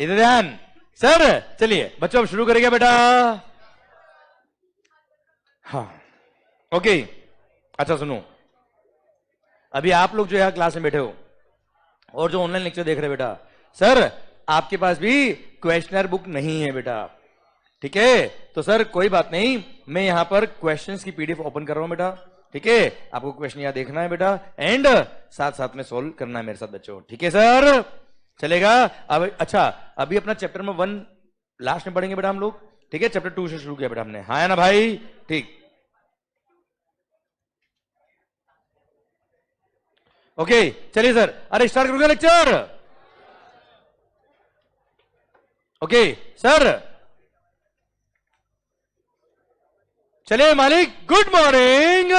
इधर ध्यान सर। चलिए बच्चों अब शुरू करेंगे बेटा। हाँ ओके अच्छा सुनो, अभी आप लोग जो यहाँ क्लास में बैठे हो और जो ऑनलाइन लेक्चर देख रहे हैं बेटा, सर आपके पास भी क्वेश्चनर बुक नहीं है बेटा, ठीक है? तो सर कोई बात नहीं, मैं यहां पर क्वेश्चंस की पीडीएफ ओपन कर रहा हूं बेटा, ठीक है? आपको क्वेश्चन यहां देखना है बेटा एंड साथ साथ में सोल्व करना है मेरे साथ बच्चों, ठीक है सर? चलेगा? अब अच्छा अभी अपना चैप्टर में 1 लास्ट में पढ़ेंगे बेटा हम लोग, ठीक है? चैप्टर 2 से शुरू किया बेटा हमने, हाँ या ना भाई? ठीक ओके चलिए सर, अरे स्टार्ट करोगे लेक्चर? ओके सर चलिए मालिक, गुड मॉर्निंग।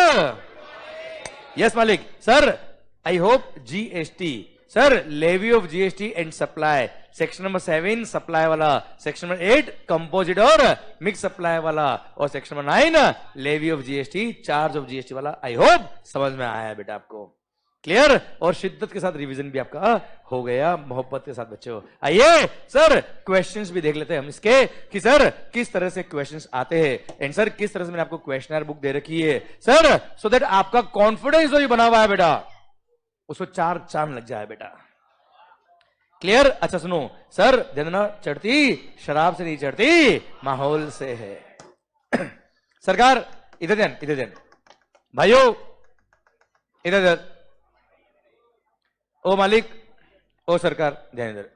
यस मालिक। Sir I hope GST, sir levy of GST and supply, section number 7 supply वाला, सेक्शन नंबर 8 कंपोजिट और मिक्स सप्लाई वाला, और section number 9 levy of GST charge of GST वाला, I hope समझ में आया बेटा आपको, क्लियर? और शिद्दत के साथ रिवीजन भी आपका हो गया, मोहब्बत के साथ बच्चों। आइए सर क्वेश्चंस भी देख लेते हैं हम इसके कि सर किस तरह से क्वेश्चंस आते हैं एंड सर किस तरह से मैंने आपको क्वेश्चनर बुक दे रखी है सर, सो दैट आपका कॉन्फिडेंस जो बना हुआ है बेटा उसको 4 चांद लग जाए बेटा, क्लियर? अच्छा सुनो सर, ध्यान चढ़ती शराब से नहीं चढ़ती माहौल से है। सरकार इधर ध्यान, इधर ध्यान भाइयों, इधर ध्यान, ओ मालिक, ओ सरकार ध्यान इधर।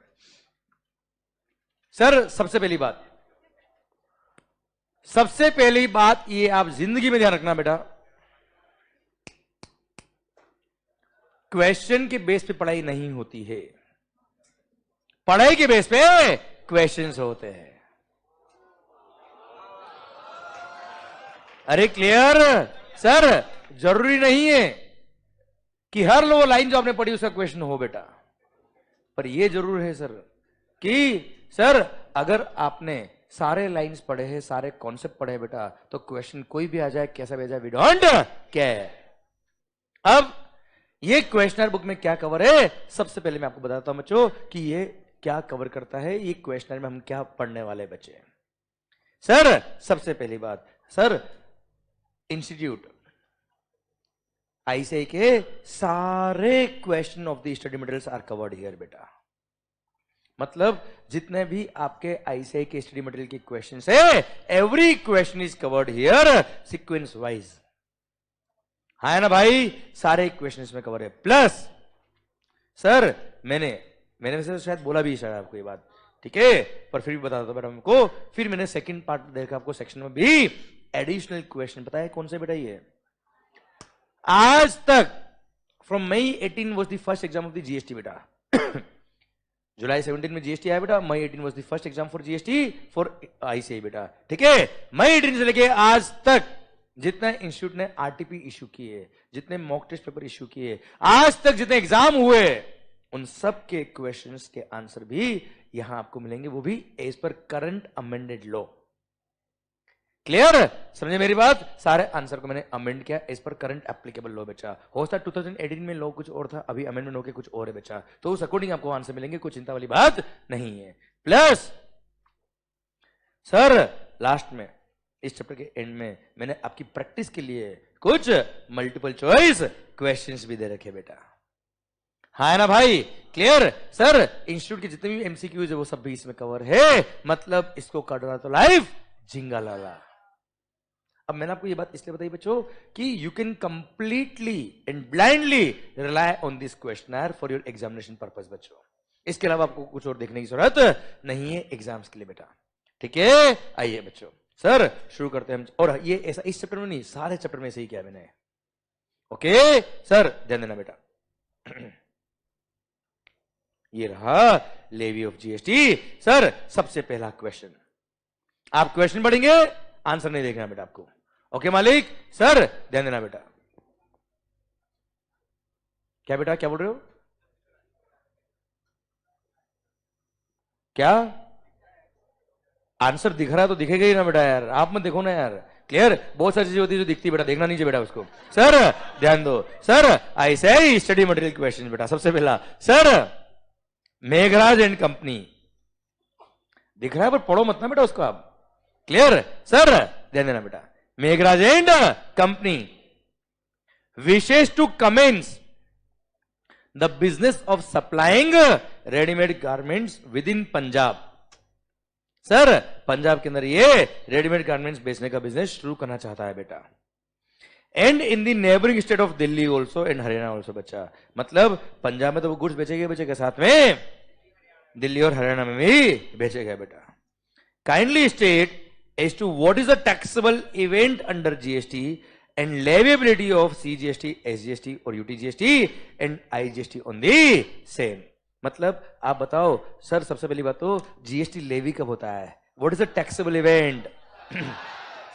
सर सबसे पहली बात ये आप जिंदगी में ध्यान रखना बेटा, क्वेश्चन के बेस पे पढ़ाई नहीं होती है, पढ़ाई के बेस पे क्वेश्चंस होते हैं। अरे क्लियर? सर जरूरी नहीं है कि हर वो लाइन जो आपने पढ़ी उसका क्वेश्चन हो बेटा, पर ये जरूर है सर कि सर अगर आपने सारे लाइंस पढ़े हैं, सारे कॉन्सेप्ट पढ़े हैं बेटा, तो क्वेश्चन कोई भी आ जाए कैसा भी आ जाए, वी डोंट केयर। अब ये क्वेश्चनर बुक में क्या कवर है, सबसे पहले मैं आपको बताता हूं बच्चों कि ये क्या कवर करता है, ये क्वेश्चनर में हम क्या पढ़ने वाले बच्चे। सर सबसे पहली बात, सर इंस्टीट्यूट आईसीआई के सारे question of the study materials are covered here बेटा, मतलब जितने भी आपके आईसीआई के स्टडी मटेरियल के क्वेश्चन है, every question is covered here sequence wise, हाँ ना भाई? सारे क्वेश्चन इसमें कवर है। प्लस सर मैंने वैसे शायद बोला भी शायद आपको ये बात, ठीक है, पर फिर भी बता दो बेटा हमको, फिर मैंने सेकंड पार्ट देखा आपको सेक्शन में भी एडिशनल क्वेश्चन, पता है कौन से बेटा? ये आज तक from May 18 was the first exam of the GST बेटा। जुलाई 17 में जीएसटी आया बेटा, May 18 was the first exam for GST for ICI बेटा, ठीक है? मई 18 से लेके आज तक जितने इंस्टीट्यूट ने आरटीपी इश्यू किए, जितने मॉक टेस्ट पेपर इश्यू किए, आज तक जितने एग्जाम हुए, उन सब के क्वेश्चंस के आंसर भी यहां आपको मिलेंगे, वो भी as per current amended law, clear? समझे मेरी बात? सारे आंसर को मैंने अमेंड किया as per current applicable law बच्चा। हो सकता 2018 में लॉ कुछ और था, अभी अमेंडमेंट होकर कुछ और है बच्चा, तो उस अकॉर्डिंग आपको आंसर मिलेंगे, कोई चिंता वाली बात नहीं है। प्लस सर लास्ट में इस चैप्टर के एंड में मैंने आपकी प्रैक्टिस के लिए कुछ मल्टीपल चॉइस क्वेश्चंस भी दे रखे बेटा, हाँ ना भाई? क्लियर? सर इंस्टीट्यूट के जितने भी एमसीक्यूज है वो सब भी इसमें कवर है, मतलब इसको काटना तो लाइफ झिंगा लाला। अब मैंने आपको ये बात इसलिए बताई बच्चों कि you can completely and blindly rely on this questioner for your examination purpose बच्चों, इसके अलावा आपको कुछ और देखने की जरूरत नहीं है एग्जाम्स के लिए बेटा, ठीक है? आइए बच्चों सर शुरू करते हैं हम, और ये ऐसा इस चैप्टर में नहीं, सारे चैप्टर में ऐसे ही किया मैंने, ओके सर? ध्यान देना बेटा, ये रहा लेवी ऑफ जीएसटी। सर सबसे पहला क्वेश्चन, आप क्वेश्चन पढ़ेंगे, आंसर नहीं देखना बेटा आपको, ओके मालिक? सर ध्यान देना बेटा, क्या बेटा क्या बोल रहे हो? क्या आंसर दिख रहा है तो दिखेगा ही ना बेटा यार, आप मत देखो ना यार, क्लियर? बहुत सारी चीजें होती है जो दिखती है बेटा, देखना नहीं चाहिए बेटा उसको। सर ध्यान दो, सर ऐसे स्टडी मटेरियल क्वेश्चन बेटा। सबसे पहला सर मेघराज एंड कंपनी दिख रहा है पर पढ़ो मत ना बेटा उसको आप। Clear sir? ध्यान देना बेटा। Meghraj and company wishes to commence the business of supplying readymade garments within Punjab. Sir Punjab के अंदर ये रेडीमेड गारमेंट्स बेचने का बिजनेस शुरू करना चाहता है बेटा। And in the neighbouring state of Delhi also and Haryana also. बच्चा मतलब पंजाब में तो वो गुड्स बेचेगा साथ में दिल्ली और हरियाणा में भी बेचेगा बेटा। Kindly state as to what is the taxable event under GST and leviability of CGST, SGST और UTGST and IGST on the same. मतलब आप बताओ सर, सबसे पहली बात तो जीएसटी लेवी कब होता है? What is the taxable event?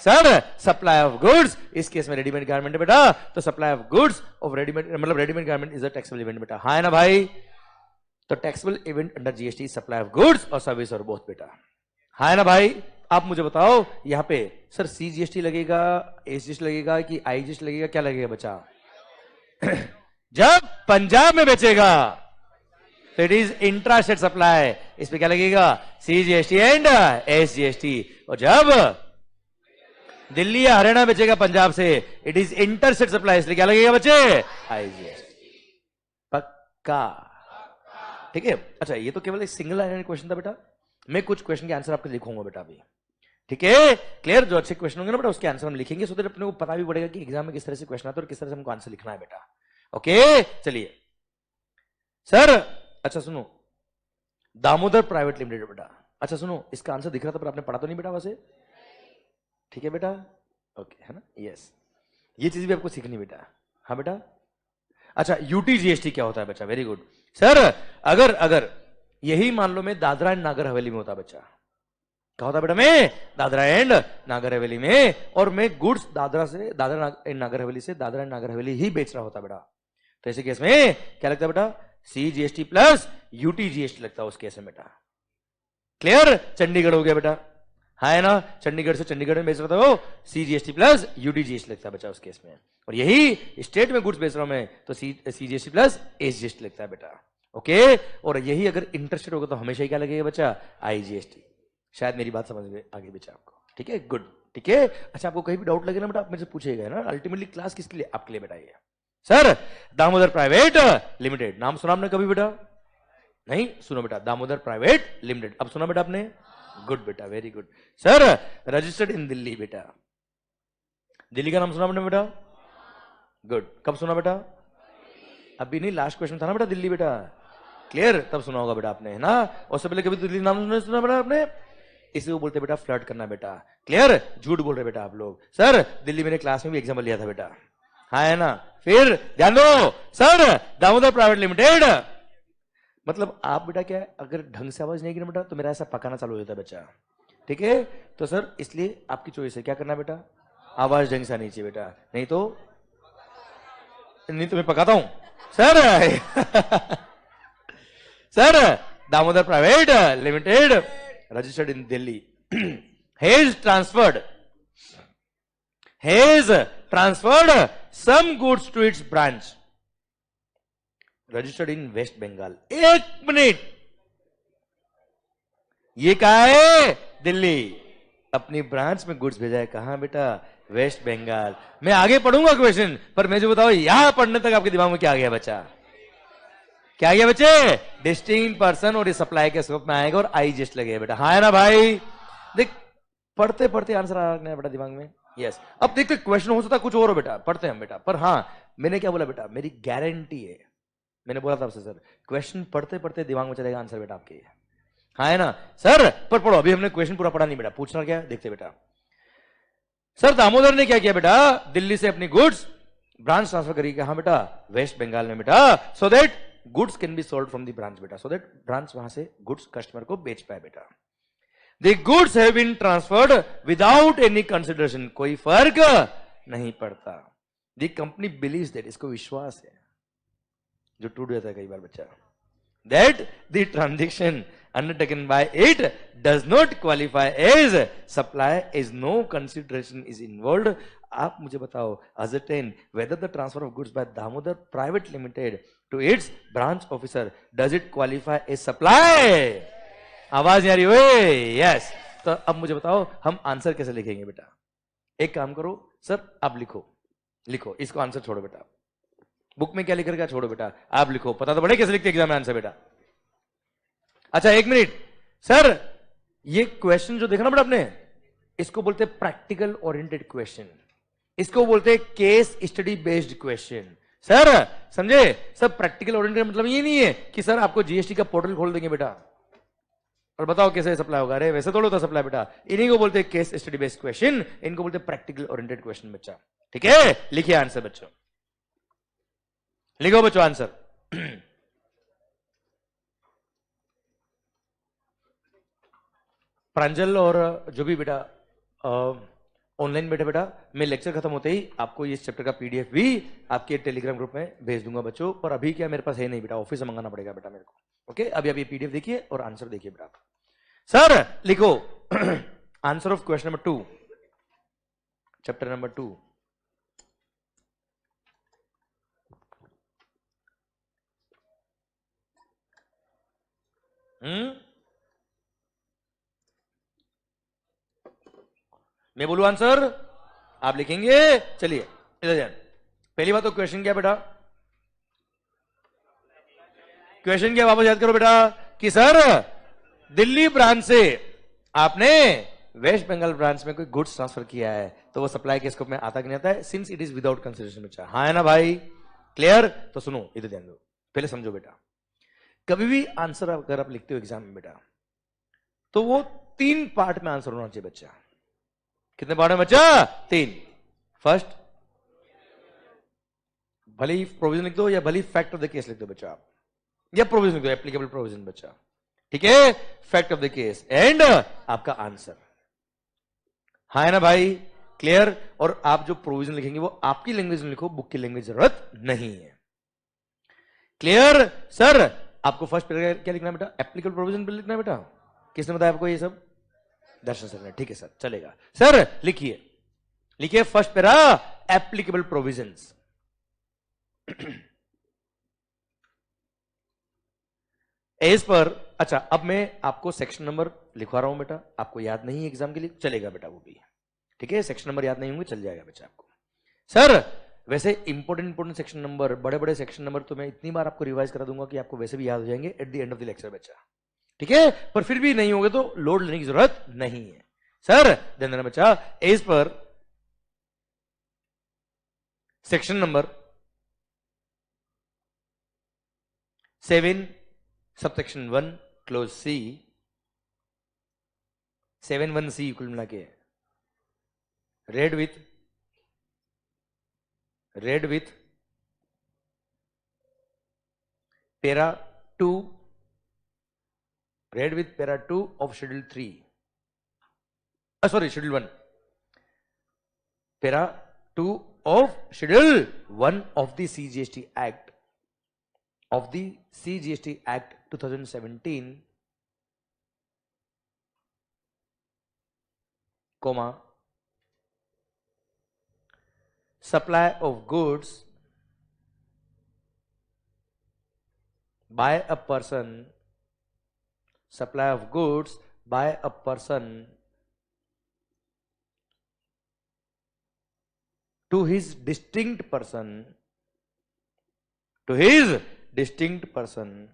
Sir supply of goods, इस केस में रेडीमेड गारमेंट है बेटा, तो supply of goods of readymade मतलब readymade garment is a taxable event बेटा। हाँ है ना भाई? तो taxable event under GST supply of goods और सर्विस और बोथ बेटा। हाँ है ना भाई? आप मुझे बताओ यहां पे सर सीजीएसटी लगेगा, एसजीएसटी लगेगा कि आईजीएसटी लगेगा, क्या लगेगा बच्चा? जब पंजाब में बेचेगा तो it is intra state supply, इस पे क्या लगेगा? CGST and SGST. और जब दिल्ली या हरियाणा बेचेगा पंजाब से, it is inter state supply, इसलिए क्या लगेगा बच्चे? आईजीएसटी। पक्का? ठीक है। अच्छा ये तो केवल एक सिंगल लाइन क्वेश्चन था बेटा, मैं कुछ क्वेश्चन के आंसर आपको लिखूंगा बेटा अभी। ठीक है क्लियर? जो अच्छे क्वेश्चन होंगे ना बेटा उसके आंसर हम लिखेंगे, सो दैट अपने को पता भी पड़ेगा कि एग्जाम में किस तरह से क्वेश्चन आता है और किस तरह से हमको आंसर लिखना है बेटा। ओके चलिए सर। अच्छा सुनो, दामोदर प्राइवेट लिमिटेड बेटा। अच्छा सुनो, इसका आंसर दिख रहा था पर आपने पढ़ा तो नहीं बेटा वैसे? ठीक है बेटा, ओके है ना? यस, ये चीज भी आपको सीखनी बेटा। हाँ बेटा। अच्छा यूटीजीएसटी क्या होता है बच्चा? Very good sir. अगर यही मान लो मैं दादरा एंड नागर हवेली में होता बच्चा, क्या होता बेटा? मैं दादरा एंड नागर हवेली में, और मैं गुड्स दादरा एंड नागर हवेली से दादरा एंड नागर हवेली ही बेच रहा होता बेटा, तो ऐसे केस में क्या लगता है बेटा? सीजीएसटी प्लस यूटीजीएसटी लगता है उस केस में बेटा। क्लियर? चंडीगढ़ हो गया बेटा, हाँ है ना? चंडीगढ़ से चंडीगढ़ में बेच रहा था वो, सीजीएसटी प्लस यूटीजीएसटी लगता है बच्चा उस केस में। और यही स्टेट में गुड्स बेच रहा हूं मैं, तो सीजीएसटी प्लस एसजीएसटी लगता है बेटा। ओके। और यही अगर इंटरेस्टेड होगा तो हमेशा ही क्या लगेगा बच्चा? आईजीएसटी। शायद मेरी बात समझ में आगे बच्चा आपको। ठीक है गुड। ठीक है। अच्छा आपको कहीं भी डाउट लगे ना बेटा, आप मेरे से पूछेगा ना। अल्टीमेटली क्लास किसके लिए? आपके लिए बेटा। ये सर दामोदर प्राइवेट लिमिटेड, नाम सुना आपने कभी बेटा? नहीं सुनो बेटा, दामोदर प्राइवेट लिमिटेड। अब सुना बेटा आपने? गुड बेटा, very good sir. Registered in Delhi बेटा। दिल्ली का नाम सुना आपने बेटा? गुड। कब सुना बेटा? अभी नहीं, लास्ट क्वेश्चन था ना बेटा दिल्ली बेटा। क्लियर? तब सुना होगा बेटा आपने, है ना? उससे पहले कभी दिल्ली नाम सुना बेटा आपने? इसी को बोलते बेटा फ्लर्ट करना बेटा। क्लियर? झूठ बोल रहे बेटा आप लोग। सर दिल्ली मेरे क्लास में भी एग्जाम्पल लिया था बेटा, हाँ है ना? फिर ध्यान दो सर, दामोदर प्राइवेट लिमिटेड मतलब आप बेटा क्या है, अगर ढंग से आवाज नहीं गिरा बेटा तो मेरा ऐसा पकाना चालू हो जाता है बच्चा। ठीक है? तो सर इसलिए आपकी चॉइस है, क्या करना बेटा? आवाज ढंग से आनी चाहिए बेटा, नहीं तो मैं पकाता हूं sir. Sir Damodar private limited registered in Delhi has transferred some goods to its branch registered in West Bengal। एक मिनट, ये कहा है? दिल्ली। अपनी ब्रांच में गुड्स भेजा है कहां बेटा? वेस्ट बंगाल। मैं आगे पढ़ूंगा क्वेश्चन, पर मैं जो बताओ यहां पढ़ने तक आपके दिमाग में क्या आ गया बच्चा? क्या आ गया बच्चे? डिस्टिंक्ट पर्सन और सप्लाई के स्कोप में आएगा और आईजीएसटी लगेगा बेटा, हाँ है ना भाई? देख पढ़ते पढ़ते आंसर आ रहा है बेटा दिमाग में। यस अब देखते क्वेश्चन हो सकता है कुछ और हो बेटा, पढ़ते हैं बेटा। पर हाँ मैंने क्या बोला बेटा, मेरी गारंटी है, मैंने बोला था आपसे सर क्वेश्चन पढ़ते पढ़ते दिमाग में चलेगा आंसर बेटा आपके, हाँ है ना सर? पर पढ़ो, अभी हमने क्वेश्चन पूरा पढ़ा नहीं बेटा, पूछना क्या देखते बेटा। सर दामोदर ने क्या किया बेटा? दिल्ली से अपनी गुड्स ब्रांच ट्रांसफर करी, कहां बेटा? वेस्ट बंगाल में बेटा, so that goods can be sold from the branch बेटा, सो दैट ब्रांच वहां से गुड्स कस्टमर को बेच पाए बेटा। The goods have been transferred without any consideration, कोई फर्क नहीं पड़ता। The company believes that, इसको विश्वास है, जो टूट जाता है कई बार बच्चा, that the transaction undertaken by it does not qualify as supply, as no consideration is involved। आप मुझे बताओ, ascertain whether the transfer of goods by Damodar Private Limited to its branch officer, does it qualify as supply? आवाज नहीं आ रही ओए yes. तो अब मुझे बताओ हम आंसर कैसे लिखेंगे बेटा? एक काम करो सर, आप लिखो लिखो इसको, आंसर छोड़ो बेटा, बुक में क्या लिख रखा छोड़ो बेटा, आप लिखो, पता तो बड़े कैसे लिखते एग्जाम में आंसर बेटा। अच्छा एक मिनट सर, ये क्वेश्चन जो देखा ना बेटा आपने, इसको बोलते हैं प्रैक्टिकल ओरिएंटेड क्वेश्चन, इसको बोलते हैं case study based question. Sir समझे सर, प्रैक्टिकल ओरिएंटेड मतलब ये नहीं है कि सर आपको जीएसटी का पोर्टल खोल देंगे बेटा और बताओ कैसे सप्लाई होगा, अरे वैसे थोड़ा होता सप्लाई बेटा। इन्हीं को बोलते हैं केस स्टडी बेस्ड क्वेश्चन, इनको बोलते हैं प्रैक्टिकल ओरिएंटेड क्वेश्चन बच्चा। ठीक है, लिखिए आंसर बच्चों, लिखो बच्चों आंसर। प्रांजल और जो भी बेटा ऑनलाइन बैठे बेटा, मैं लेक्चर खत्म होते ही आपको इस चैप्टर का पीडीएफ भी आपके टेलीग्राम ग्रुप में भेज दूंगा बच्चों, पर अभी क्या मेरे पास है नहीं बेटा, ऑफिस से मंगाना पड़ेगा बेटा मेरे को। ओके, अभी आप ये पीडीएफ देखिए और आंसर देखिए बेटा। सर लिखो answer of question number 2, chapter number 2। मैं बोलू आंसर, आप लिखेंगे। चलिए इधर जाए, पहली बात तो क्वेश्चन क्या बेटा, क्वेश्चन क्या वापस याद करो बेटा कि सर दिल्ली ब्रांच से आपने वेस्ट बंगाल ब्रांच में कोई गुड्स ट्रांसफर किया है तो वो सप्लाई के स्कोप में आता कि नहीं आता है, since it is without consideration बच्चा। हाँ है ना भाई, क्लियर? तो सुनो इधर ध्यान दो, पहले समझो बेटा, कभी भी आंसर अगर आप लिखते हो एग्जाम में बेटा तो वो 3 पार्ट में आंसर होना चाहिए बच्चा। कितने पार्ट में बच्चा? 3। फर्स्ट, भले ही प्रोविजन लिख दो या भले ही फैक्ट ऑफ द केस लिख दो बच्चा आप, या प्रोविजन लिख दो, एप्लीकेबल प्रोविजन बच्चा। ठीक है, fact of the case and आपका आंसर। हाँ है ना भाई, क्लियर? और आप जो प्रोविजन लिखेंगे वो आपकी लैंग्वेज में लिखो, बुक की लैंग्वेज जरूरत नहीं है। क्लियर? सर आपको फर्स्ट क्या लिखना है बेटा? एप्लीकेबल प्रोविजन पे लिखना है बेटा। किसने बताया आपको ये सब? दर्शन सर ने। ठीक है सर, चलेगा। सर लिखिए, लिखिए first para applicable provisions. As per, अच्छा अब मैं आपको सेक्शन नंबर लिखवा रहा हूं बेटा, आपको याद नहीं है एग्जाम के लिए, चलेगा बेटा वो भी। ठीक है, सेक्शन नंबर याद नहीं होंगे चल जाएगा बच्चा आपको। सर वैसे इंपॉर्टेंट सेक्शन नंबर, बड़े बड़े सेक्शन नंबर तो मैं इतनी बार आपको रिवाइज करा दूंगा कि आपको वैसे भी याद हो जाएंगे at the end of the lecture बच्चा। ठीक है, पर फिर भी नहीं होगा तो लोड लेने की जरूरत नहीं है। सर ध्यान देना बच्चा, as per section number 7 subsection 1 clause C, 7(1)(c) कुल मिला के read with para 2, read with para 2 of schedule 3, sorry schedule 1, para 2 of schedule 1 of the CGST Act, of the CGST Act 2017, comma, supply of goods by a person, supply of goods by a person to his distinct person, to his distinct person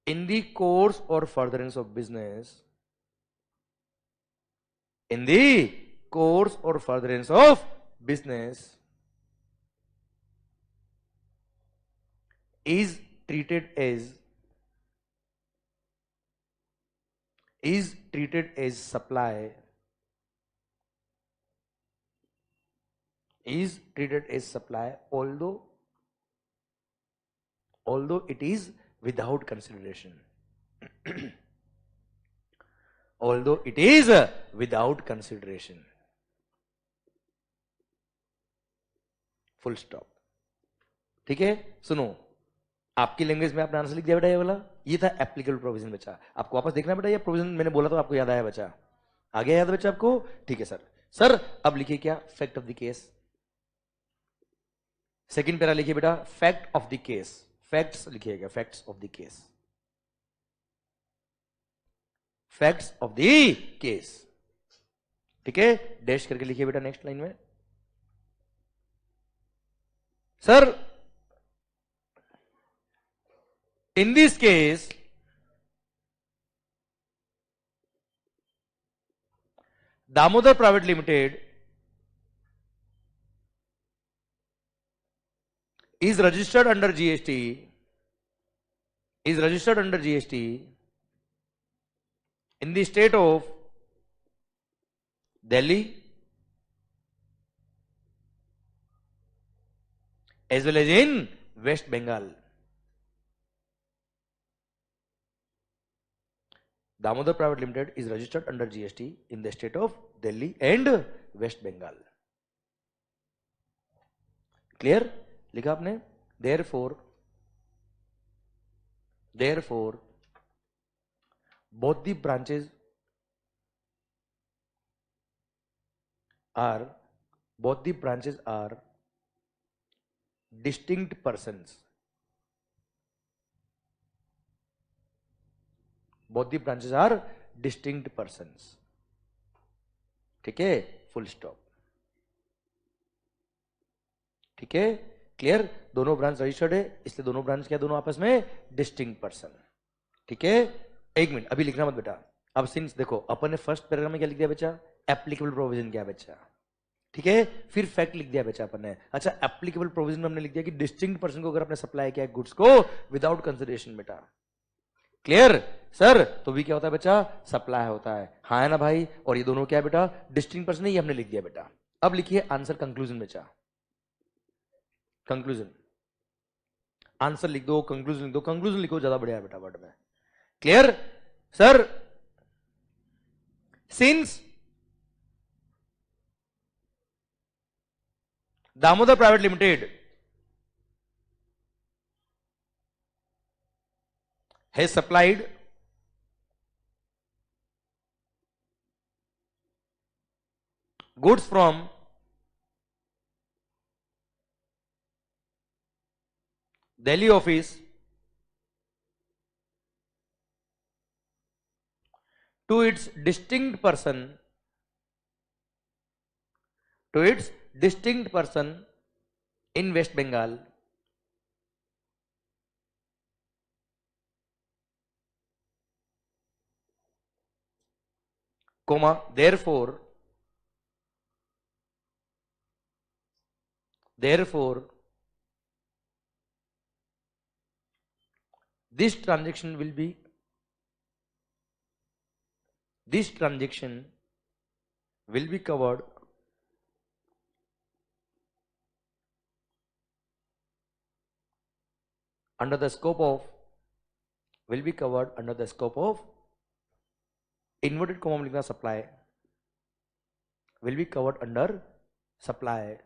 in the course or furtherance of business, in the course or furtherance of business, is treated as supply, is treated as supply, although it is without consideration. although it is without consideration, full stop. ठीक है, सुनो, आपकी language में आपने answer लिख दिया बेटा ये वाला, ये था एप्लीकेबल प्रोविजन बच्चा। आपको वापस देखना बेटा, ये प्रोविजन मैंने बोला तो आपको याद आया बच्चा, आ गया याद बच्चा आपको? ठीक है सर। सर अब लिखिए क्या, fact of the case. Second para लिखिए बेटा fact of the case, facts लिखिएगा, facts of the case. Facts of the case. ठीक है, डैश करके लिखिए बेटा नेक्स्ट लाइन में। Sir in this case Damodar private limited is registered under GST in the state of Delhi as well as in West Bengal. Damodar Private Limited is registered under GST in the state of Delhi and West Bengal. Clear? लिखा आपने? Therefore, both the branches are distinct persons. Both the branches are distinct persons. ठीक है, full stop. ठीक है, clear? दोनों branch registered है, इसलिए दोनों ब्रांच क्या, दोनों आपस में डिस्टिंक्ट पर्सन। ठीक है, एक मिनट अभी लिखना मत बेटा। अब सिंस देखो अपन ने फर्स्ट पैराग्राफ में क्या लिख दिया बच्चा, एप्लीकेबल प्रोविजन क्या बच्चा। ठीक है, फिर फैक्ट लिख दिया बच्चा अपन ने। अच्छा, एप्लीकेबल प्रोविजन में हमने लिख दिया कि डिस्टिंक्ट पर्सन को अगर आपने सप्लाई किया गुड्स को विदाउट कंसिडरेशन बेटा। Clear sir? तो भी क्या होता है बच्चा, सप्लाई होता है। हाँ है ना भाई? और ये दोनों क्या है बेटा, डिस्टिंक्ट पर्सन है, ये हमने लिख दिया बेटा। अब लिखिए आंसर कंक्लूजन बच्चा। कंक्लूजन, आंसर लिख दो, कंक्लूजन लिख दो। कंक्लूजन लिखो, ज्यादा बढ़िया है बेटा वर्ड में। Clear sir? Since Damodar private limited has supplied goods from Delhi office to its distinct person in West Bengal, comma, therefore this transaction will be covered under the scope of inverted comma लिखना, supply will be covered under supply,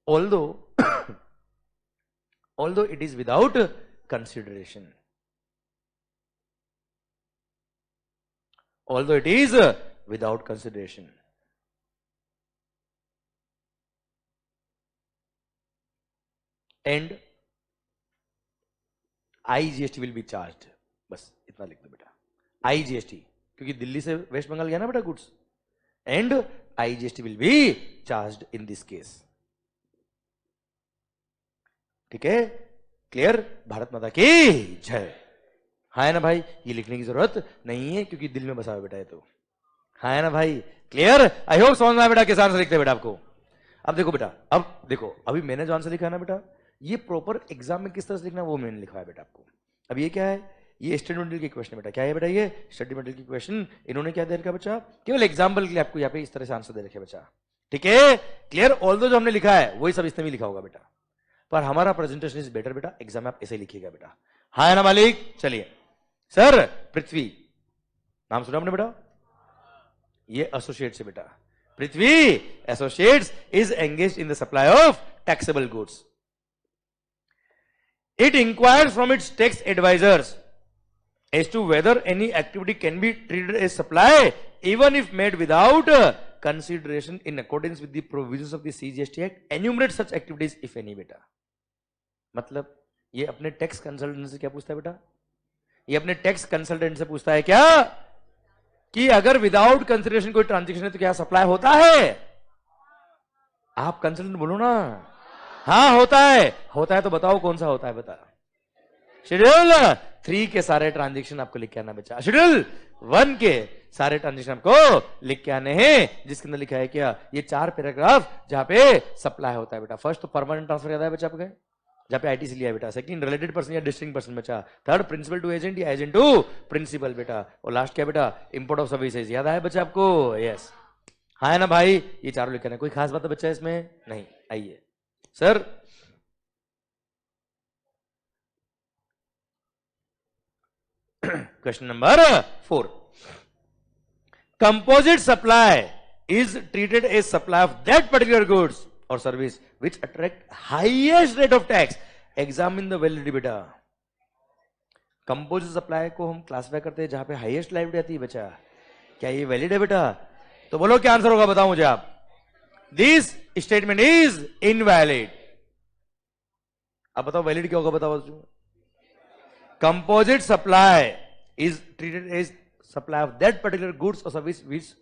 although it is without consideration. And IGST will be charged. बस इतना लिख दो बेटा, IGST, क्योंकि दिल्ली से waste Bengal गया ना बेटा goods, and IGST will be charged in this case. ठीक है, क्लियर? भारत माता की जय। हाँ है ना भाई? ये लिखने की जरूरत नहीं है क्योंकि दिल में बसा हुआ बेटा है तो। हाँ है ना भाई? क्लियर? आई होप समझ में आया बेटा, किस आंसर लिखते बेटा आपको। अब देखो बेटा, अब देखो, अभी मैंने जो आंसर लिखा है ना बेटा, ये प्रॉपर एग्जाम में किस तरह से लिखना है वो मैंने लिखा है बेटा आपको। अब ये क्या है, ये स्टडी की क्वेश्चन है बेटा। क्या है बेटा? ये स्टडी मटेरियल की क्वेश्चन इन्होंने क्या दे रखा बच्चा, केवल एग्जाम्पल के लिए आपको यहाँ पे इस तरह से आंसर दे रखे बच्चा। ठीक है, क्लियर? ऑल्दो जो हमने लिखा है वही सब इसने भी लिखा होगा बेटा, पर हमारा प्रेजेंटेशन इज बेटर बेटा। एग्जाम में आप ऐसे लिखिएगा बेटा। हाँ है ना मालिक? चलिए सर, पृथ्वी नाम सुना आपने बेटा? ये एसोसिएट्स है बेटा। Prithvi associates is engaged in the supply of taxable goods. It inquires from its tax advisors as to whether any activity can be treated as supply even if made without consideration in accordance with the provisions of the CGST Act. Enumerate such activities if any बेटा। मतलब ये अपने tax consultant से क्या पूछता है बेटा? ये अपने टैक्स कंसल्टेंट से पूछता है क्या कि अगर विदाउट कंसिडरेशन कोई ट्रांजेक्शन है तो क्या सप्लाई होता है? आप कंसल्टेंट बोलो ना। हाँ होता है। होता है तो बताओ कौन सा होता है, बता। शेड्यूल 3 के सारे ट्रांजेक्शन आपको लिख के आना बच्चा। शेड्यूल 1 के सारे ट्रांजेक्शन आपको लिख के आने हैं, जिसके अंदर लिखा है क्या, ये 4 पैराग्राफ जहां पे सप्लाई होता है बेटा। फर्स्ट तो परमानेंट ट्रांसफर याद है बच्चा आपके, जहां पे आईटीसी लिया बेटा। सेकंड रिलेटेड पर्सन या डिस्टिंक्ट पर्सन बच्चा। थर्ड प्रिंसिपल टू एजेंट या एजेंट टू प्रिंसिपल बेटा। और लास्ट क्या बेटा, इंपोर्ट ऑफ सर्विसेज। याद आया बच्चा आपको? यस, हाँ है ना भाई? ये चारों लिखना है। कोई खास बात है बच्चा इसमें? नहीं। आइए sir, question number 4। Composite supply is treated as supply of that particular goods or service which attract highest rate of tax. Examine the validity बेटा। कंपोजिट सप्लाई को हम क्लासिफाई करते हैं जहां पे हाईएस्ट लाइबिलिटी आती है बच्चा। क्या ये वैलिड है बेटा? तो बोलो क्या आंसर होगा, बताओ मुझे आप। This statement is invalid. अब बताओ वैलिड क्या होगा, बताओ। Composite supply is treated as supply of that particular goods और service which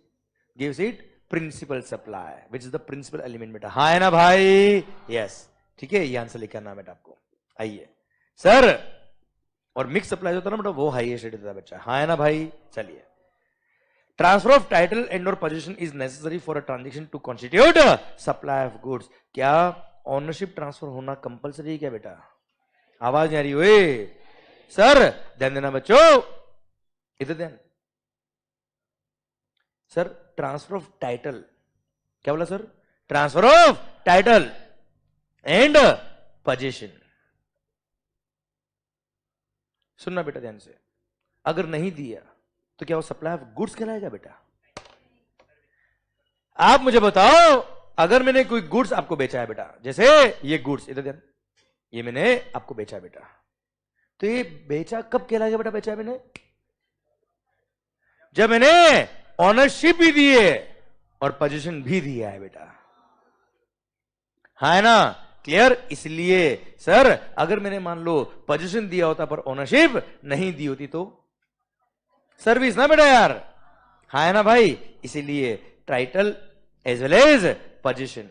gives it principal supply, which is the principal element बेटा। हाँ है ना भाई? यस, ठीक है, ये आंसर लिखा ना बेटा आपको। आइए सर, और मिक्स सप्लाई होता है ना बेटा, वो हाईएस्ट रेट देता है बच्चा। हाँ है ना भाई? चलिए, ट्रांसफर ऑफ टाइटल एंड और possession is necessary for a transaction to constitute supply of goods. क्या ओनरशिप ट्रांसफर होना कंपलसरी है क्या बेटा? आवाज नहीं आ रही हुई सर? ध्यान देना बच्चों, इधर ध्यान। सर ट्रांसफर ऑफ टाइटल, क्या बोला sir? Transfer of title and position. सुनना बेटा ध्यान से, अगर नहीं दिया तो क्या वो सप्लाई ऑफ गुड्स कहलाएगा बेटा? आप मुझे बताओ, अगर मैंने कोई गुड्स आपको बेचा है बेटा, जैसे ये गुड्स, इधर ध्यान, ये मैंने आपको बेचा है बेटा, तो ये बेचा कब कहलाएगा बेटा? बेचा मैंने जब मैंने ऑनरशिप भी दी है और पोजीशन भी दिया है बेटा। हाँ है ना? क्लियर? इसलिए सर अगर मैंने मान लो पोजीशन दिया होता पर ऑनरशिप नहीं दी होती तो सर्विस ना बेटा यार। हाँ है ना भाई? इसीलिए title as well as possession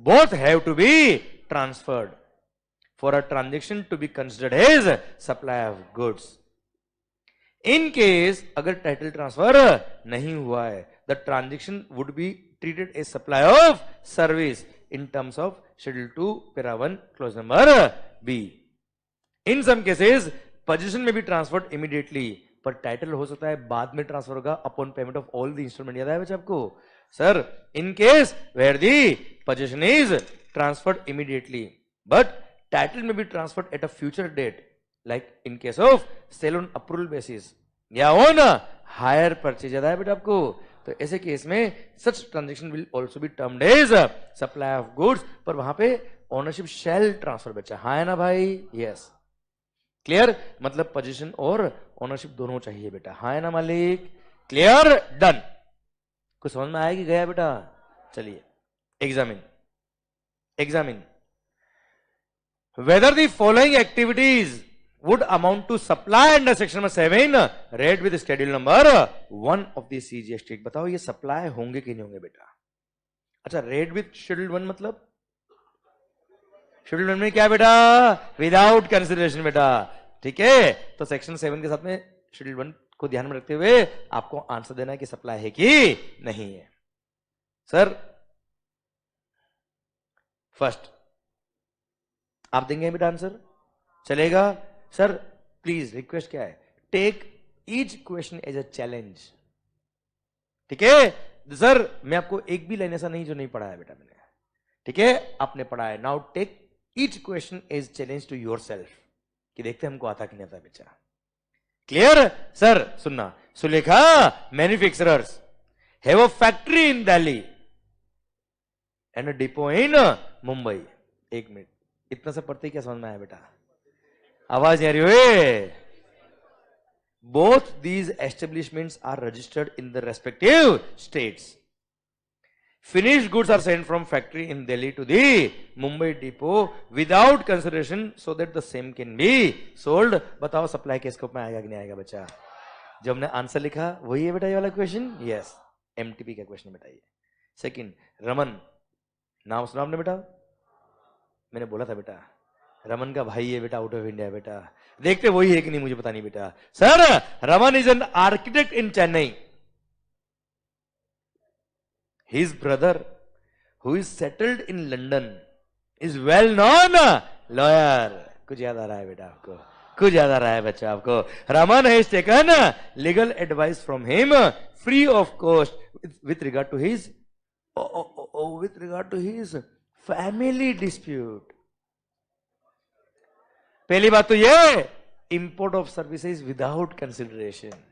both have to be transferred for a transaction to be considered as supply of goods. In case अगर टाइटल ट्रांसफर नहीं हुआ है, the transaction would be treated as supply of service in terms of schedule 2 para 1 clause number B. In some cases possession में be transferred immediately, पर title हो सकता है बाद में ट्रांसफर होगा upon payment of all the installment. याद है बच्चा आपको? Sir in case where the position is transferred immediately but title में be transferred at a future date, like in case of sale on approval basis या on higher purchase। याद है बेटा आपको? तो ऐसे केस में such transaction will also be termed as supply of goods, पर वहां पे ownership shall transfer बच्चा। हाँ है ना भाई? Yes, clear? मतलब पोजीशन और ओनरशिप दोनों चाहिए बेटा। हाँ है ना मालिक? क्लियर? डन। कुछ समझ में आएगी गया बेटा? चलिए examine whether the following activities would amount to supply under section number 7 read with schedule number 1 of the CGST। बताओ ये सप्लाई होंगे कि नहीं होंगे बेटा? अच्छा, रेड विथ शेड्यूल 1 मतलब शेड्यूल 1 में क्या बेटा? विदाउट कंसिडरेशन बेटा। ठीक है, तो सेक्शन 7 के साथ में शेड्यूल 1 को ध्यान में रखते हुए आपको आंसर देना है कि सप्लाई है कि नहीं है। सर फर्स्ट आप देंगे बेटा आंसर? चलेगा? सर प्लीज रिक्वेस्ट क्या है, take each question as a challenge. ठीक है सर, मैं आपको एक भी लाइन ऐसा नहीं जो नहीं पढ़ा है बेटा मैंने। ठीक है, आपने पढ़ा है। Now take each question as challenge to your yourself देखते हमको आता कि नहीं आता बेचा। क्लियर? सर सुनना, Sulekha manufacturers have a factory in Delhi and a depot in Mumbai. एक मिनट, इतना सब पढ़ते क्या समझ में आया बेटा? आवाज नहीं आ रही हुई? Both these establishments are registered in the respective states. finished goods are sent from factory in Delhi to the Mumbai depot without consideration so that the same can be sold. बताओ सप्लाई के scope में आएगा कि नहीं आएगा बच्चा? जो हमने आंसर लिखा वही है बेटा ये वाला क्वेश्चन. यस, एमटीपी का क्वेश्चन बेटा ये. सेकंड, रमन नाम सुना आपने बेटा? मैंने बोला था बेटा रमन का भाई है बेटा, आउट ऑफ इंडिया बेटा. देखते वही है कि नहीं मुझे पता नहीं बेटा. Sir, Raman is an architect in Chennai. His brother, who is settled in London, is well known lawyer. कुछ याद आ रहा है बेटा आपको? कुछ याद आ रहा है बच्चा आपको? Raman has taken legal advice from him free of cost with regard to his family dispute. पहली बात तो ये, import of services without consideration.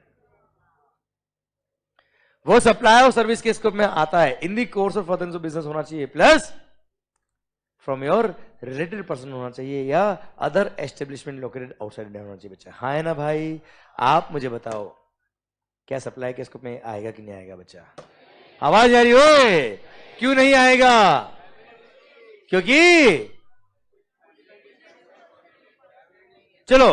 वो सप्लाई और सर्विस के स्कोप में आता है. In the course of furtherance of business होना चाहिए, plus from your related person होना चाहिए, या other establishment located outside India होना चाहिए बच्चा. हाँ है ना भाई? आप मुझे बताओ क्या सप्लाई के स्कोप में आएगा कि नहीं आएगा बच्चा? आवाज आ रही हो? क्यों नहीं आएगा? क्योंकि चलो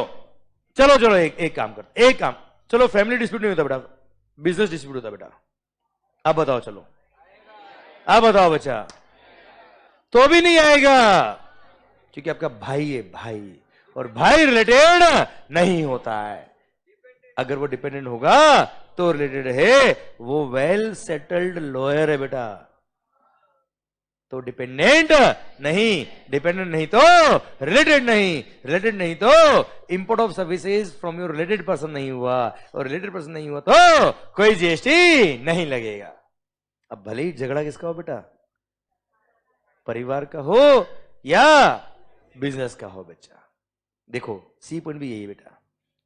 चलो चलो एक काम करते, एक काम, चलो फैमिली डिस्प्यूट नहीं होता बेटा, बिजनेस डिस्प्यूट होता बेटा. अब बताओ, चलो अब बताओ बच्चा. तो भी नहीं आएगा क्योंकि आपका भाई है भाई, और भाई रिलेटेड नहीं होता है. अगर वो डिपेंडेंट होगा तो रिलेटेड है, वो वेल सेटल्ड लॉयर है बेटा. तो डिपेंडेंट नहीं, डिपेंडेंट नहीं तो रिलेटेड नहीं, रिलेटेड नहीं तो import of services from your related person नहीं हुआ, और रिलेटेड पर्सन नहीं हुआ तो कोई जीएसटी नहीं लगेगा. अब भले ही झगड़ा किसका हो बेटा, परिवार का हो या बिजनेस का हो बच्चा. देखो सी पॉइंट भी यही बेटा.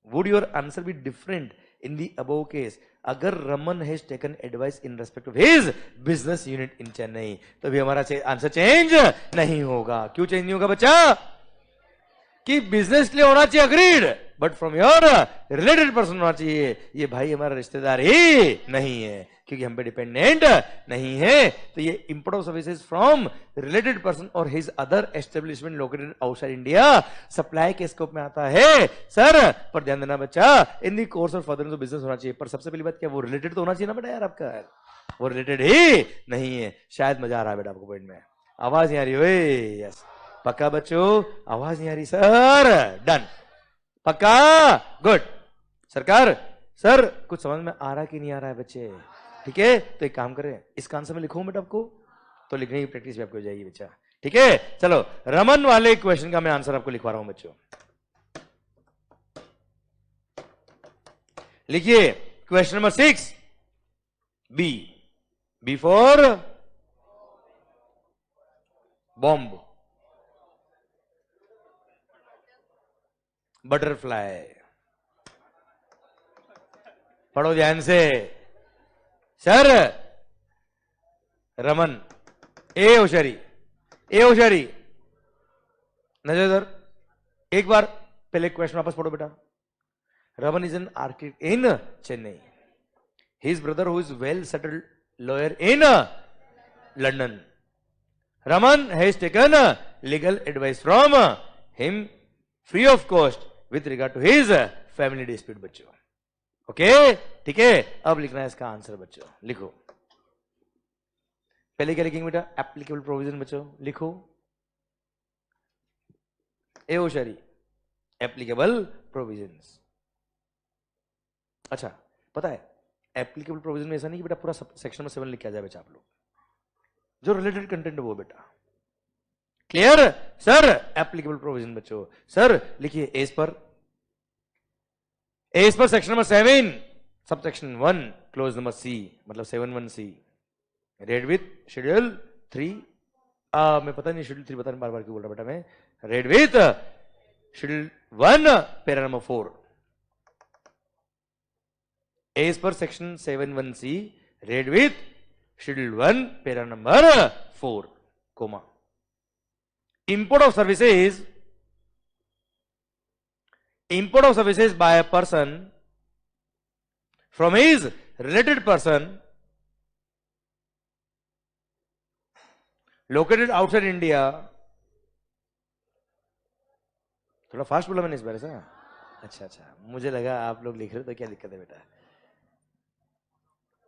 Would your answer be different in the above case अगर Raman has taken advice in respect of his business unit in Chennai? तो भी हमारा आंसर चेंज नहीं होगा. क्यों चेंज नहीं होगा बच्चा? कि बिजनेस के लिए होना चाहिए agreed, but from your related person होना चाहिए. ये भाई हमारा रिश्तेदार ही नहीं है क्योंकि हम पे डिपेंडेंट नहीं है. तो ये import of services from related person और his other establishment located outside India supply के स्कोप में आता है सर. पर ध्यान देना बच्चा, in the course of furtherance of business होना चाहिए. पर सबसे पहली बात क्या, वो रिलेटेड तो होना चाहिए ना बेटा यार आपका. वो रिलेटेड ही नहीं है. शायद मजा आ रहा है बेटा आपको पॉइंट में? आवाज नहीं आ रही? यस, पक्का बच्चों? आवाज नहीं आ रही सर? डन, पक्का, गुड. सरकार सर कुछ समझ में आ रहा कि नहीं आ रहा है बच्चे? ठीक है, तो एक काम करें, इसका आंसर मैं लिखूं बेटा आपको, तो लिखने की प्रैक्टिस भी आपको हो जाएगी बच्चा. ठीक है, चलो रमन वाले क्वेश्चन का मैं आंसर आपको लिखवा रहा हूं बच्चों. लिखिए question number 6, B for bomb, butterfly. पढ़ो ध्यान से सर. रमन ए होशियारी, ए होशियारी, नजर इधर. एक बार पहले क्वेश्चन वापस पढ़ो बेटा. Raman is an architect in Chennai. His brother who is well settled lawyer in London. Raman has taken legal advice from him free of cost with regard to his family dispute. बच्चों ओके, ठीक है. अब लिखना है इसका आंसर बच्चों. लिखो पहले क्या लिखेंगे बेटा? एप्लीकेबल प्रोविजन बच्चों लिखो. ए होशियारी, एप्लीकेबल प्रोविजंस. अच्छा पता है एप्लीकेबल प्रोविजन में ऐसा नहीं कि बेटा पूरा सेक्शन में 7 लिख के आ जाए बच्चा. आप लोग जो रिलेटेड कंटेंट है वो बेटा. Clear sir? एप्लीकेबल प्रोविजन बच्चों. सर लिखिए as per section number 7 sub section 1 clause number C, मतलब 7(1)(c) रेड विथ शेड्यूल 3. मैं पता नहीं शेड्यूल 3 पता नहीं बार बार क्यों बोल रहा बेटा मैं. Read with schedule 1 para number 4. As per section 7(1)(c) read with schedule 1 para number 4 comma. Import of services by a person from his related person located outside India, थोड़ा फास्ट बोला मैंने इस बार से। अच्छा, मुझे लगा आप लोग लिख रहे हो तो क्या दिक्कत है बेटा।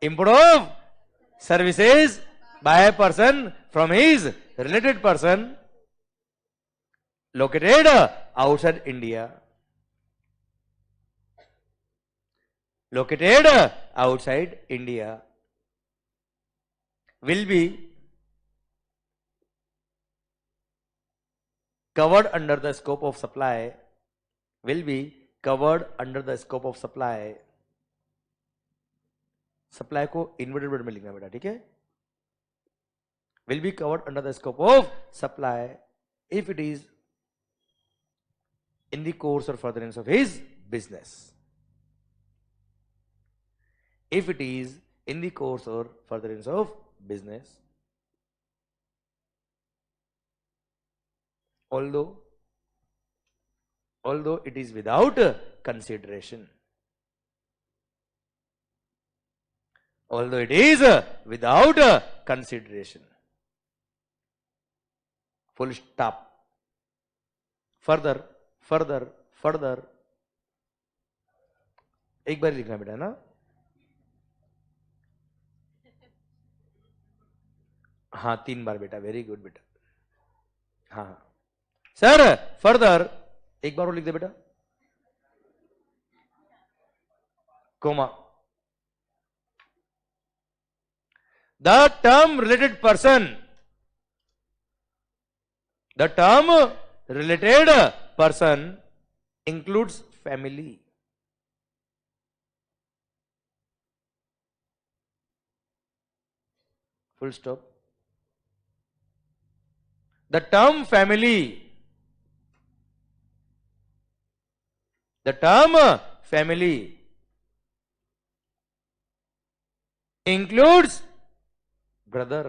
Improve services by person from his related person located outside India, located outside India will be covered under the scope of supply, will be covered under the scope of supply. supply को inverted word में लिखना बेटा, ठीक है। will be covered under the scope of supply if it is in the course or furtherance of his business. If it is in the course or furtherance of business, although it is without consideration, although it is without consideration, full stop. Further एक बार लिखना बेटा ना। हाँ 3 बार बेटा, very good बेटा। हाँ sir further एक बार और लिख दे बेटा, comma. The term related person, the term related person includes family. Full stop. The term family, the term family includes brother,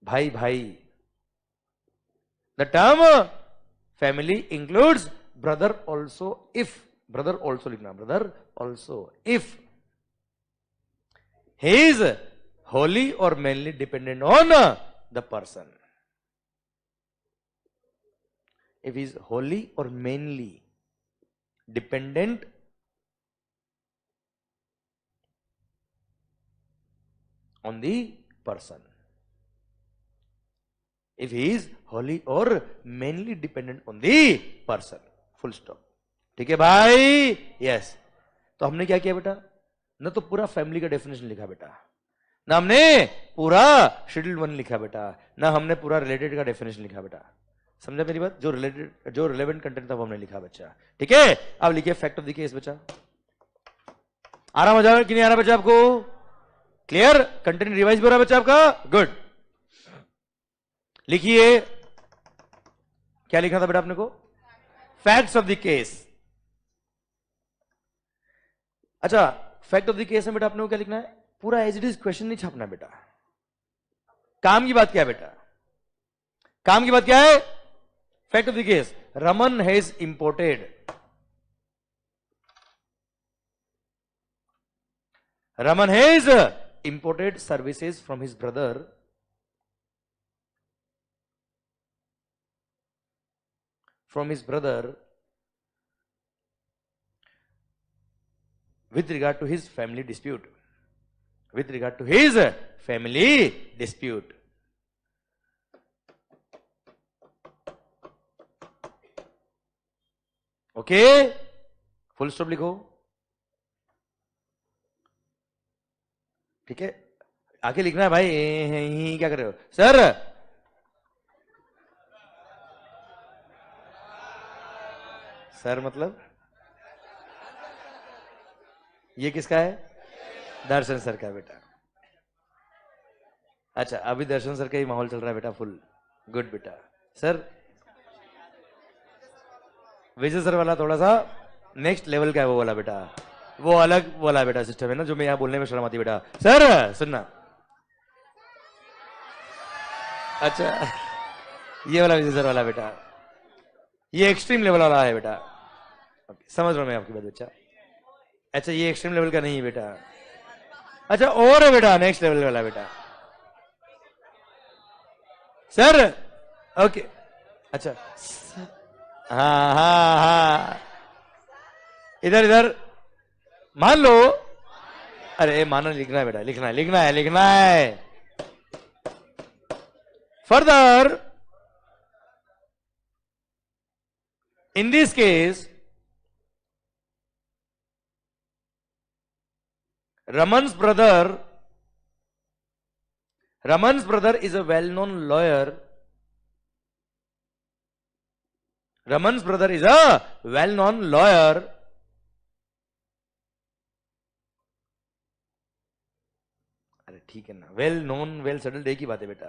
भाई। The term family includes brother also if, brother also लिखना, brother also if he is wholly or mainly dependent on the person. If he is wholly or mainly dependent on the person. If he is wholly or mainly dependent on the person. Full stop. ठीक है भाई? Yes. तो हमने क्या किया बेटा, न तो पूरा फैमिली का डेफिनेशन लिखा बेटा, ना हमने पूरा शेड्यूल 1 लिखा बेटा, ना हमने पूरा रिलेटेड का डेफिनेशन लिखा बेटा। समझा मेरी बात? जो रिलेवेंट कंटेंट था वो हमने लिखा बच्चा, ठीक है। अब लिखिए फैक्ट ऑफ द केस बच्चा। आ रहा मजा कि नहीं आ रहा बच्चा आपको? क्लियर? कंटेंट रिवाइज भी हो रहा है बच्चा आपका? गुड। लिखिए क्या लिखना था बेटा आपने को? Facts of the case. अच्छा, फैक्ट ऑफ द केस में बेटा आपने को क्या लिखना है? पूरा एज इट इज क्वेश्चन नहीं छापना बेटा। काम की बात क्या है बेटा? काम की बात क्या है? Fact of the case, Raman has imported, Raman has imported services from his brother with regard to his family dispute. With regard to his family dispute. Okay, full stop लिखो, ठीक है। आगे लिखना है भाई, क्या कर रहे हो सर? सर मतलब ये किसका है? दर्शन सर का बेटा। अच्छा, अभी दर्शन सर का ही माहौल चल रहा है बेटा, फुल गुड बेटा। सर विजय सर वाला थोड़ा सा नेक्स्ट लेवल का है वो वाला बेटा, वो अलग वाला बेटा सिस्टम है ना, जो मैं यहां बोलने में शर्म आती बेटा। सर सुनना, अच्छा ये वाला विजय सर वाला बेटा, ये एक्सट्रीम लेवल वाला है बेटा। समझ रहा हूं मैं आपकी बात बच्चा। अच्छा, ये एक्सट्रीम लेवल का नहीं है बेटा। अच्छा और है बेटा नेक्स्ट लेवल वाला बेटा। सर ओके अच्छा हाँ हाँ हाँ इधर इधर मान लो अरे मानो लिखना है बेटा लिखना है लिखना है लिखना है further in this case Raman's brother is a well-known lawyer. Raman's brother is a well-known lawyer. अरे ठीक है ना वेल नोन वेल सेटल्ड एक ही बात है बेटा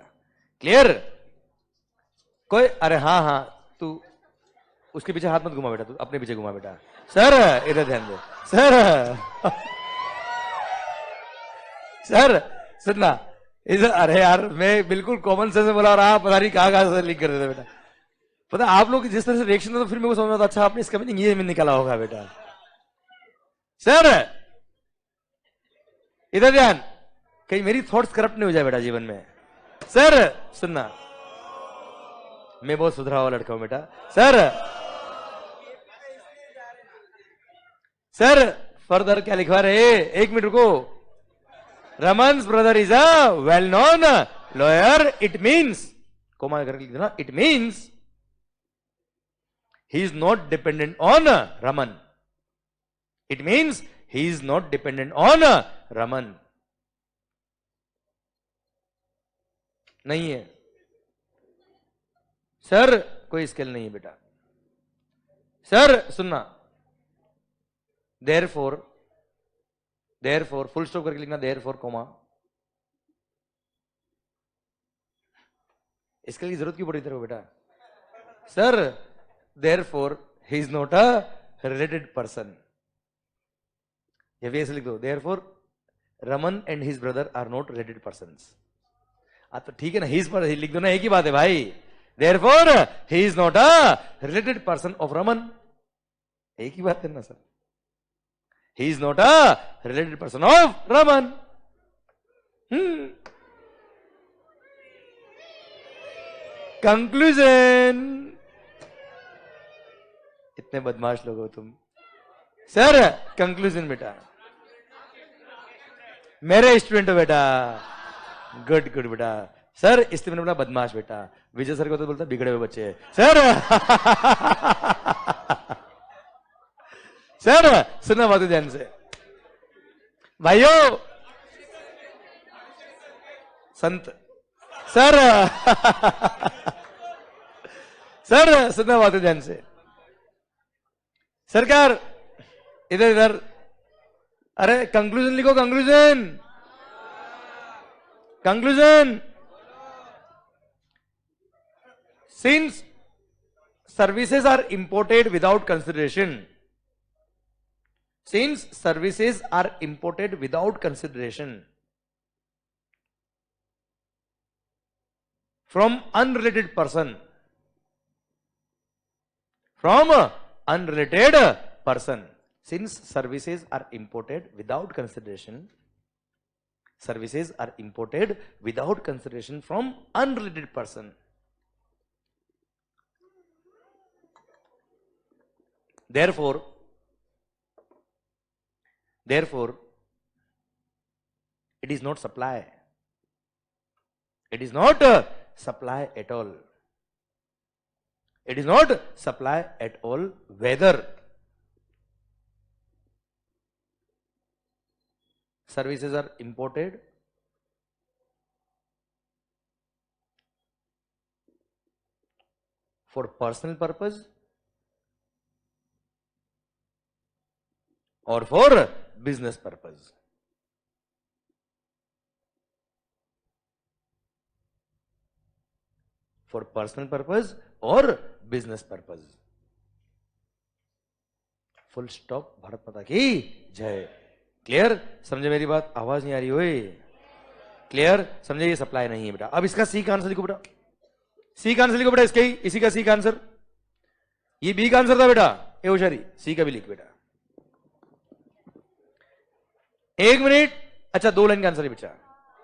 क्लियर कोई अरे हाँ हाँ तू उसके पीछे हाथ मत घुमा बेटा तू अपने पीछे घुमा बेटा सर इधर ध्यान दे सर सर सुनना इधर अरे यार मैं बिल्कुल कॉमन सेंस से बोला रहा पता नहीं कहाँ से लिंक कर देते बेटा पता आप लोग जिस तरह से रिएक्शन था फिर मेरे को समझ में आता अच्छा आपने इसका मीनिंग ये में निकाला होगा बेटा सर इधर ध्यान कहीं मेरी थॉट्स करप्ट नहीं हो जाए बेटा जीवन में सर सुनना मैं बहुत सुधरा हुआ लड़का हूं बेटा सर सर फर्दर क्या लिखवा रहे एक मिनट रुको Raman's brother is a well-known lawyer. It means, comma करके लिख देना. It means he is not dependent on Raman. It means he is not dependent on Raman. नहीं है सर कोई स्केल नहीं है बेटा सर सुनना therefore फुल स्टॉप करके लिखना therefore कोमा इसके लिए जरूरत क्यों पड़ी तेरे को बेटा sir therefore he is not a related person ये भी ऐसे लिख दो therefore Raman and his brother are not related persons तो ठीक है ना his पर लिख दो ना एक ही बात है भाई therefore he is not a related person of Raman एक ही बात है ना sir he is not a related person of Raman conclusion इतने बदमाश लोग हो तुम सर कंक्लूजन बेटा मेरे स्टूडेंट हो बेटा गुड गुड बेटा सर इसलिए मैंने बोला बदमाश बेटा विजय सर को तो बोलता बिगड़े हुए बच्चे सर सर सुनना बात ध्यान से भाइयों संत सर सर सुनना बात ध्यान से सरकार इधर इधर अरे कंक्लूजन लिखो conclusion conclusion since services are imported without consideration since services are imported without consideration from unrelated person since services are imported without consideration from unrelated person therefore it is not supply at all whether services are imported for personal purpose or for business purpose full stop Bharat माता की जय clear समझे मेरी बात आवाज नहीं आ रही हुई क्लियर समझे ये सप्लाई नहीं है बेटा अब इसका सी का आंसर लिखो बेटा सी का आंसर लिखो बेटा इसके इसी का सी का आंसर ये बी का आंसर था बेटा ए होशियारी सी का भी लिख बेटा एक मिनट अच्छा 2 लाइन का आंसर है बेटा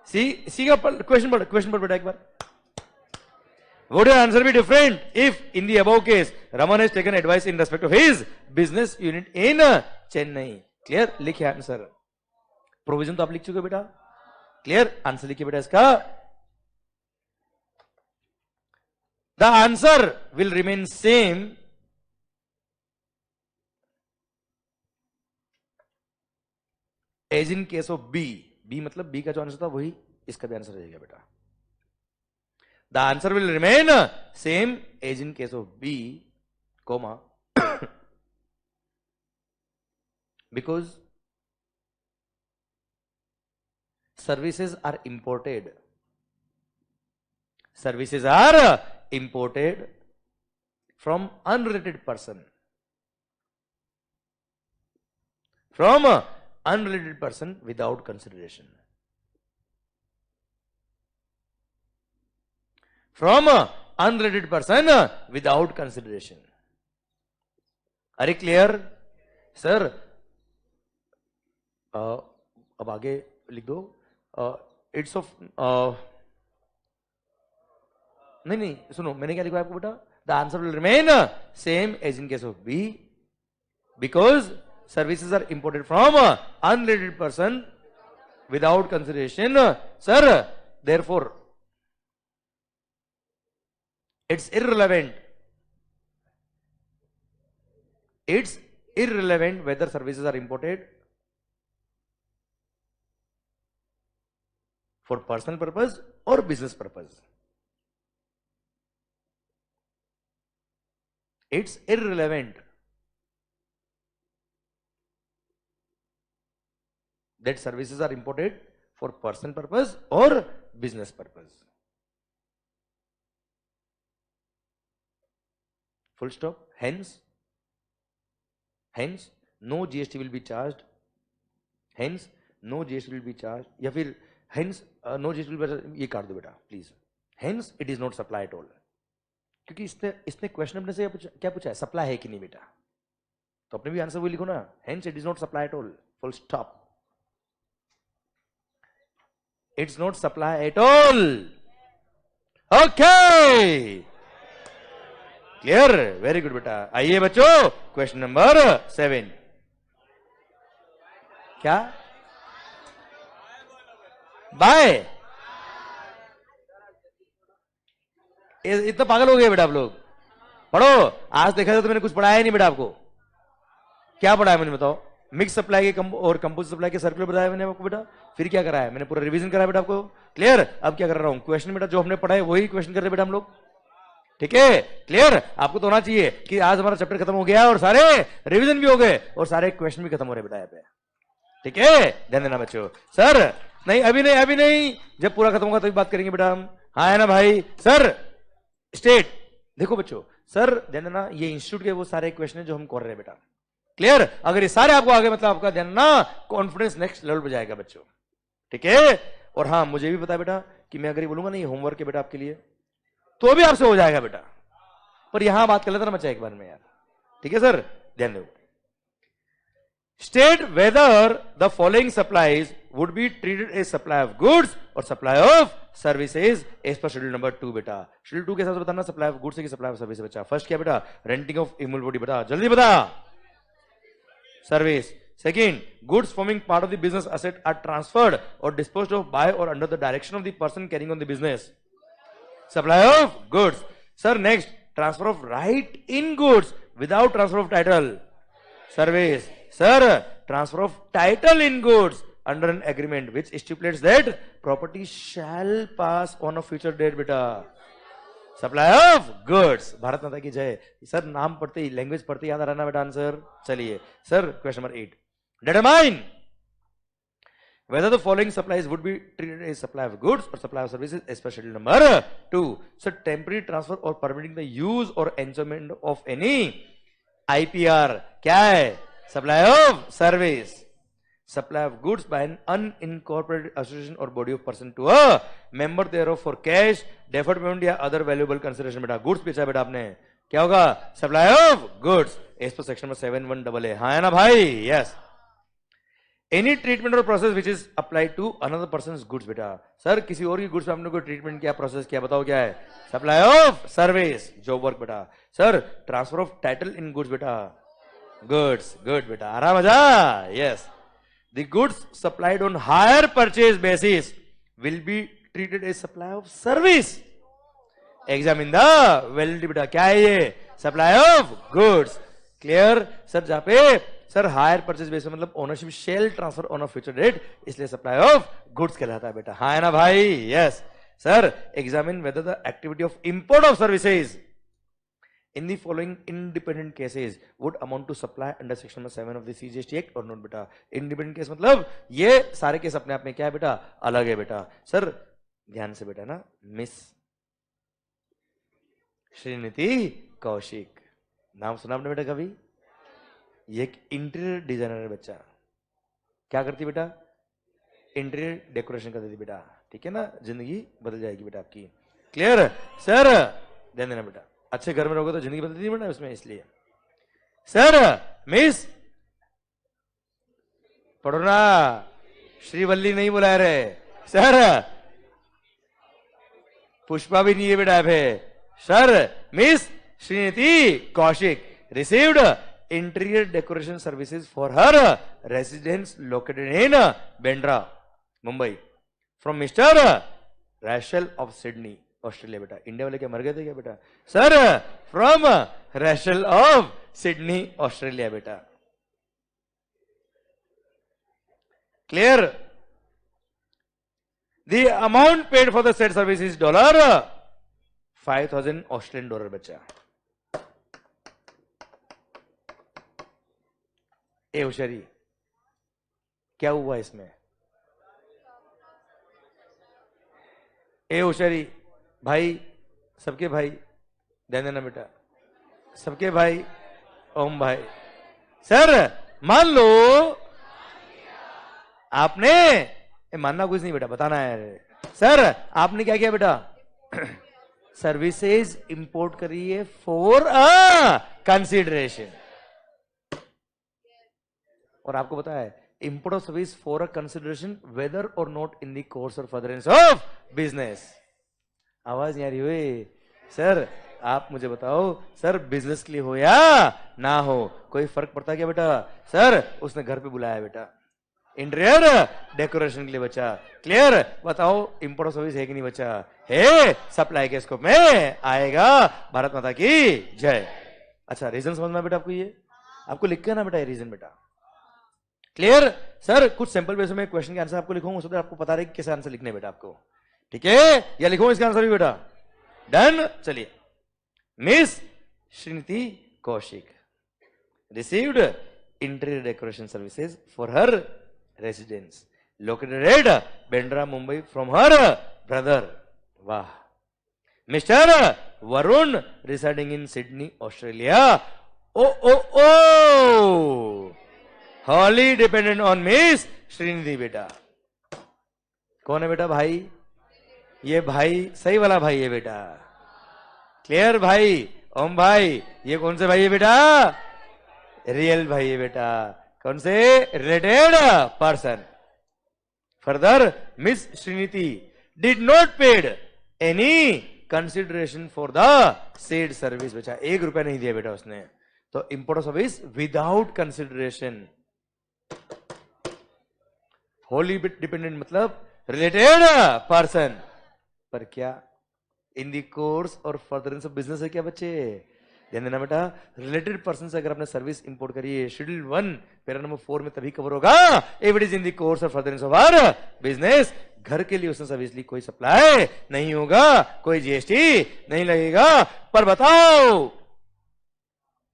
सी का क्वेश्चन पढ़ बेटा एक बार Would your answer be different if in the above case Raman has taken advice in respect of his business unit in Chennai? Clear? लिखिए आंसर. प्रोविजन तो आप लिख चुके हो बेटा. क्लियर? आंसर लिखिए बेटा इसका. The answer will remain same as in case of B. B मतलब B का जो आंसर था वही इसका भी आंसर रहेगा बेटा. The answer will remain same as in case of B, comma, because services are imported. Services are imported from unrelated person. From unrelated person without consideration. From unrelated person without consideration. Are you clear? Sir, अब आगे लिख दो. It's of नहीं सुनो, मैंने क्या लिखा आपको बेटा? The answer will remain same as in case of B, because services are imported from unrelated person without consideration. Sir, therefore it's irrelevant. It's irrelevant whether services are imported for personal purpose or business purpose. It's irrelevant that services are imported for personal purpose or business purpose. Full stop. Hence, no GST will be charged. Hence, no GST will be charged. या फिर hence no GST will be charged. ये काट दो बेटा please. Hence, it is not supply at all. क्योंकि इसने question अपने से क्या पूछा है? सप्लाई है कि नहीं बेटा? तो अपने भी आंसर वही लिखो ना. Hence, it is not supply at all. Full stop. It's not supply at all. Okay. Clear? Very good बेटा. आइए बच्चों, क्वेश्चन नंबर 7. क्या? बाय. इतना पागल हो गए बेटा आप लोग. पढ़ो. आज देखा जाए तो मैंने कुछ पढ़ाया नहीं बेटा आपको. क्या पढ़ाया मैंने बताओ? मिक्स सप्लाई के और कंपोजिट सप्लाई के सर्कुलर बताया मैंने आपको बेटा. फिर क्या कराया? मैंने पूरा रिवीजन कराया बेटा आपको. क्लियर? अब क्या कर रहा हूं? क्वेश्चन बेटा जो हमने पढ़ाया वही क्वेश्चन कर रहे बेटा हम लोग. ठीक है? क्लियर? आपको तो होना चाहिए कि आज हमारा चैप्टर खत्म हो गया और सारे रिवीजन भी हो गए और सारे क्वेश्चन भी खत्म हो रहे बेटा यहाँ पे. ठीक है? ध्यान देना बच्चों. सर नहीं, अभी नहीं, जब पूरा खत्म होगा तभी बात करेंगे बेटा हम. हाँ है ना भाई? Sir state. देखो बच्चों, सर ध्यान देना, ये इंस्टीट्यूट के वो सारे क्वेश्चन जो हम कर रहे हैं बेटा. क्लियर? अगर ये सारे आपको आगे मतलब आपका ध्यान ना, कॉन्फिडेंस नेक्स्ट लेवल पे जाएगा बच्चों. ठीक है? और हाँ, मुझे भी पता है बेटा कि मैं अगर ये बोलूंगा नहीं होमवर्क है बेटा आपके लिए, तो भी आपसे हो जाएगा बेटा. पर यहां बात कर लेता ना बच्चा एक बार में यार. ठीक है सर? ध्यान दो. State whether the following supplies would be treated as supply of goods और supply of services as per schedule number 2 बेटा. शेड्यूल 2 के हिसाब से बताना सप्लाई ऑफ गुड्स है कि सप्लाई ऑफ सर्विस बच्चा. फर्स्ट क्या बेटा? रेंटिंग ऑफ इमूवेबल बॉडी बेटा. जल्दी बता. Service. Second, goods forming part of the business asset are transferred or disposed of by or under the direction of the person carrying on the business. Supply of goods. Sir, next, transfer of right in goods without transfer of title. Service. Sir, transfer of title in goods under an agreement which stipulates that property shall pass on a future date beta. Supply of goods. Bharat माता की जय. Sir नाम पढ़ते ही, language पढ़ते ही याद आ रहा ना बेटा आंसर. चलिए sir, question number 8. Determine whether the following supplies would be treated as supply of goods or supply of services as per schedule number 2. So temporary transfer or permitting the use or enjoyment of any IPR. क्या है? Supply of service. Supply of goods by an unincorporated association or body of person to a member thereof for cash, deferred payment या other valuable consideration. बेटा goods बेचा बेटा आपने, क्या होगा? Supply of goods as per section number 7(1)AA. हाँ है ना भाई? Yes. एनी ट्रीटमेंट और process which is applied to another person goods. बेटा सर किसी और की गुड्स में आपने कोई ट्रीटमेंट किया, प्रोसेस किया, बताओ क्या है? Supply of service, job work. बेटा sir transfer of title in goods. बेटा गुड्स, गुड बेटा, आ रहा मजा? Yes. The goods supplied on hire purchase basis will be treated as supply of service. Examine the validity. बेटा क्या है ये? Supply of goods. Clear sir? जहां पे सर हायर परचेज बेसिस मतलब ownership shall transfer on a future date, इसलिए supply of goods कहलाता है। बेटा हाँ है ना भाई? Yes sir. Examine whether the activity of import of services in the following independent cases would amount to supply under section number 7 of the CGST Act or not। बेटा independent case मतलब ये सारे केस अपने आप में क्या है बेटा? अलग है। बेटा सर ध्यान से बेटा ना, मिस श्रीनिधि कौशिक नाम सुना आपने बेटा कभी? ये एक इंटीरियर डिजाइनर है बच्चा। क्या करती बेटा? इंटीरियर डेकोरेशन करती थी बेटा। ठीक है ना? जिंदगी बदल जाएगी बेटा आपकी। Clear sir? ध्यान देना बेटा, अच्छे घर में रहोगे तो जिंदगी बदलती बेटा उसमें, इसलिए। सर मिस पढ़ो ना, श्रीवल्ली नहीं बुला रहे सर, पुष्पा भी नहीं है बेटा है। Sir miss Shrinidhi Kaushik received interior decoration services for her residence located in Bandra Mumbai from mister Rachel of Sydney Australia. बेटा इंडिया वाले क्या मर गए थे क्या बेटा? Sir from Rachel of Sydney Australia. बेटा clear? The amount paid for the set service is $5,000 Australian dollar. बच्चा ए होशियारी, क्या हुआ इसमें? ए होशियारी भाई, सबके भाई ध्यान देना बेटा, सबके भाई ओम भाई। सर मान लो आपने, मानना कुछ नहीं बेटा, बताना है। सर आपने क्या किया बेटा? सर्विसेज इंपोर्ट करी है फॉर कंसिडरेशन, और आपको पता है import of service for a consideration whether or not in the course or furtherance of business. आवाज नहीं आ रही हुई? सर आप मुझे बताओ, सर बिजनेस के लिए हो या ना हो कोई फर्क पड़ता है क्या बेटा? सर उसने घर पे बुलाया बेटा इंटीरियर डेकोरेशन के लिए। बच्चा क्लियर? बताओ इंपोर्ट ऑफ सर्विस है कि नहीं बच्चा? है, सप्लाई के स्कोप में आएगा। भारत माता की जय। अच्छा रीजन समझ में बेटा आपको? ये आपको लिख के ना बेटा ये रीजन बेटा। Clear sir? कुछ सिंपल बेस में क्वेश्चन के आंसर आपको लिखूंगा, उसमें आपको पता रहे कि कैसे आंसर लिखने बेटा आपको। ठीक है? या लिखूंगा इसका आंसर भी बेटा? डन। चलिए, miss Shrinidhi Kaushik received interior decoration services for her residence located at Bandra Mumbai from her brother. वाह। Mister Varun residing in Sydney Australia. ओ ओ ओ wholly dependent on miss Shrinidhi. बेटा कौन है बेटा? भाई, ये भाई सही वाला भाई है बेटा। क्लियर भाई? ओम भाई ये कौन से भाई है बेटा? रियल भाई है बेटा। कौन से? Related person. Further miss Srinidhi did not paid any consideration for the said service. बेटा ₹1 नहीं दिया बेटा उसने, तो import of service without consideration. Wholly dependent मतलब रिलेटेड पर्सन, पर क्या in the course or furtherance of business है क्या बच्चे? ध्यान देना बेटा, रिलेटेड पर्सन से अगर आपने सर्विस इंपोर्ट करी है शेड्यूल 1 पैरा नंबर 4 में तभी कवर होगा if it is in the course or furtherance of our business. घर के लिए उसने सर्विस ली, कोई सप्लाई नहीं होगा, कोई जीएसटी नहीं लगेगा। पर बताओ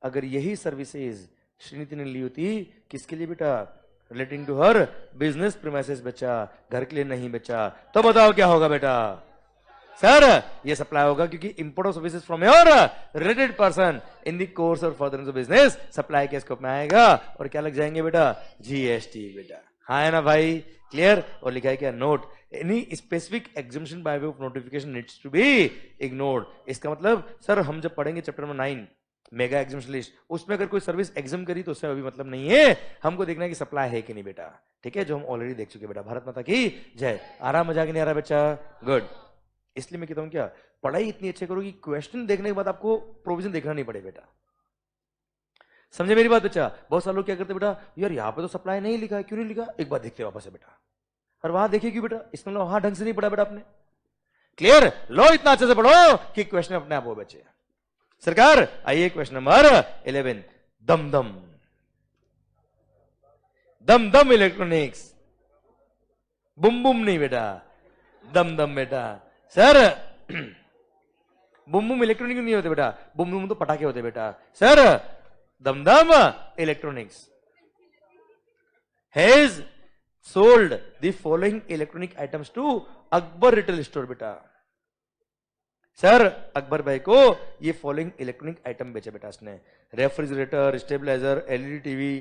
अगर यही सर्विसेज श्रीनिधि ने ली होती किसके लिए बेटा? Relating to her business premises. बच्चा घर के लिए नहीं बच्चा, तो बताओ क्या होगा बेटा? सर ये सप्लाई होगा क्योंकि import of services from your related person in the course or furtherance of business supply के स्कोप में आएगा। और क्या लग जाएंगे बेटा? जीएसटी बेटा। हाँ है ना भाई? क्लियर? और लिखा है क्या? Not any specific exemption by way of notification needs to be ignored. इसका मतलब सर हम जब पढ़ेंगे chapter number 9 mega exam list, उसमें अगर कोई सर्विस एग्जाम करी तो उससे अभी मतलब नहीं है, हमको देखना है कि सप्लाई है कि नहीं बेटा, ठीक है, जो हम ऑलरेडी देख चुके बेटा। भारत माता की जय। आ रहा मजा कि नहीं आ रहा बच्चा? गुड। इसलिए मैं कहता हूं क्या, पढ़ाई इतनी अच्छी करो कि क्वेश्चन देखने के बाद आपको प्रोविजन देखना नहीं पड़े बेटा। समझे मेरी बात बच्चा? बहुत सारे लोग क्या करते बेटा, यार यहाँ पे तो सप्लाई नहीं लिखा है, क्यों नहीं लिखा, एक बार देखते वापस से बेटा, और वहां देखिए क्यों बेटा, इसमें लो वहां ढंग से नहीं पढ़ा बेटा आपने। क्लियर? लो इतना अच्छे से पढ़ो कि क्वेश्चन अपने आप हो बच्चे। सरकार आइए question number 11, Dumdum. Dumdum electronics, बुम बुम नहीं बेटा, दमदम बेटा। सर बुम बुम इलेक्ट्रॉनिक नहीं होते बेटा, बुम बुम तो पटाखे होते बेटा। Sir Dumdum electronics has sold the following electronic items to Akbar retail store बेटा। सर अकबर भाई को ये फॉलोइंग इलेक्ट्रॉनिक आइटम बेचे बेटा इसने, refrigerator, stabiliser, LED TV,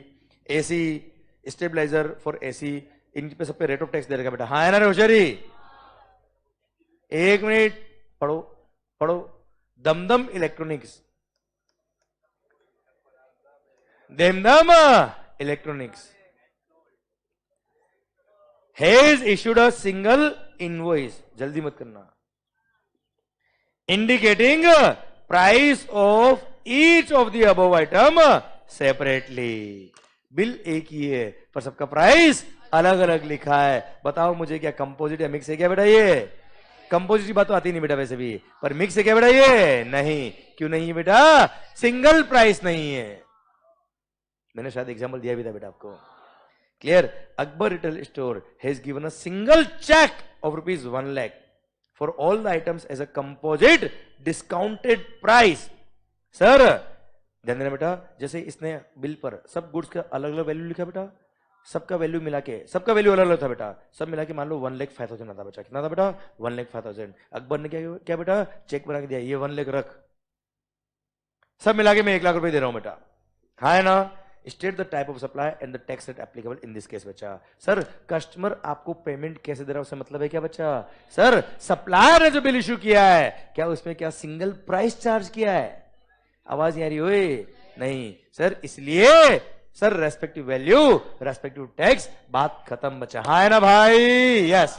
AC, stabiliser for AC, इन पे सब पे रेट ऑफ टैक्स दे रखा बेटा। हाँ है ना रे होशियारी? एक मिनट पढ़ो पढ़ो। Dumdum electronics, Dumdum electronics has issued a single invoice, जल्दी मत करना, indicating price of each of the above item separately. Bill एक ही है पर सबका प्राइस अलग अलग लिखा है। बताओ मुझे क्या कंपोजिट या मिक्स है क्या बेटा? ये कंपोजिट की बात तो आती नहीं बेटा वैसे भी, पर मिक्स है क्या बेटा? ये नहीं। क्यों नहीं है बेटा? सिंगल प्राइस नहीं है। मैंने शायद एग्जांपल दिया भी था बेटा आपको। Clear? Akbar retail store has given a single cheque of ₹1 lakh for all the items as a composite discounted price। Sir ध्यान देना बेटा, जैसे इसने बिल पर सब गुड्स का अलग अलग वैल्यू लिखा बेटा, सबका वैल्यू मिला के, सबका वैल्यू अलग अलग था बेटा, सब मिला के मान लो 1,05,000 आता बचा। कितना था बेटा? 1,05,000। अकबर ने क्या बेटा चेक बना के दिया, ये 1 लाख रख, सब मिला के मैं 1 लाख रुपए दे रहा हूं बेटा। हाँ है ना? State the type of supply and the tax rate applicable in this case बच्चा। सर कस्टमर आपको पेमेंट कैसे दे रहा है उससे मतलब है क्या बच्चा? सर सप्लायर ने जो बिल इश्यू किया है क्या उसमें क्या सिंगल प्राइस चार्ज किया है? आवाज नहीं आ रही होए? नहीं सर, इसलिए sir respective value, respective tax, बात खत्म बच्चा। हाँ है ना भाई? यस।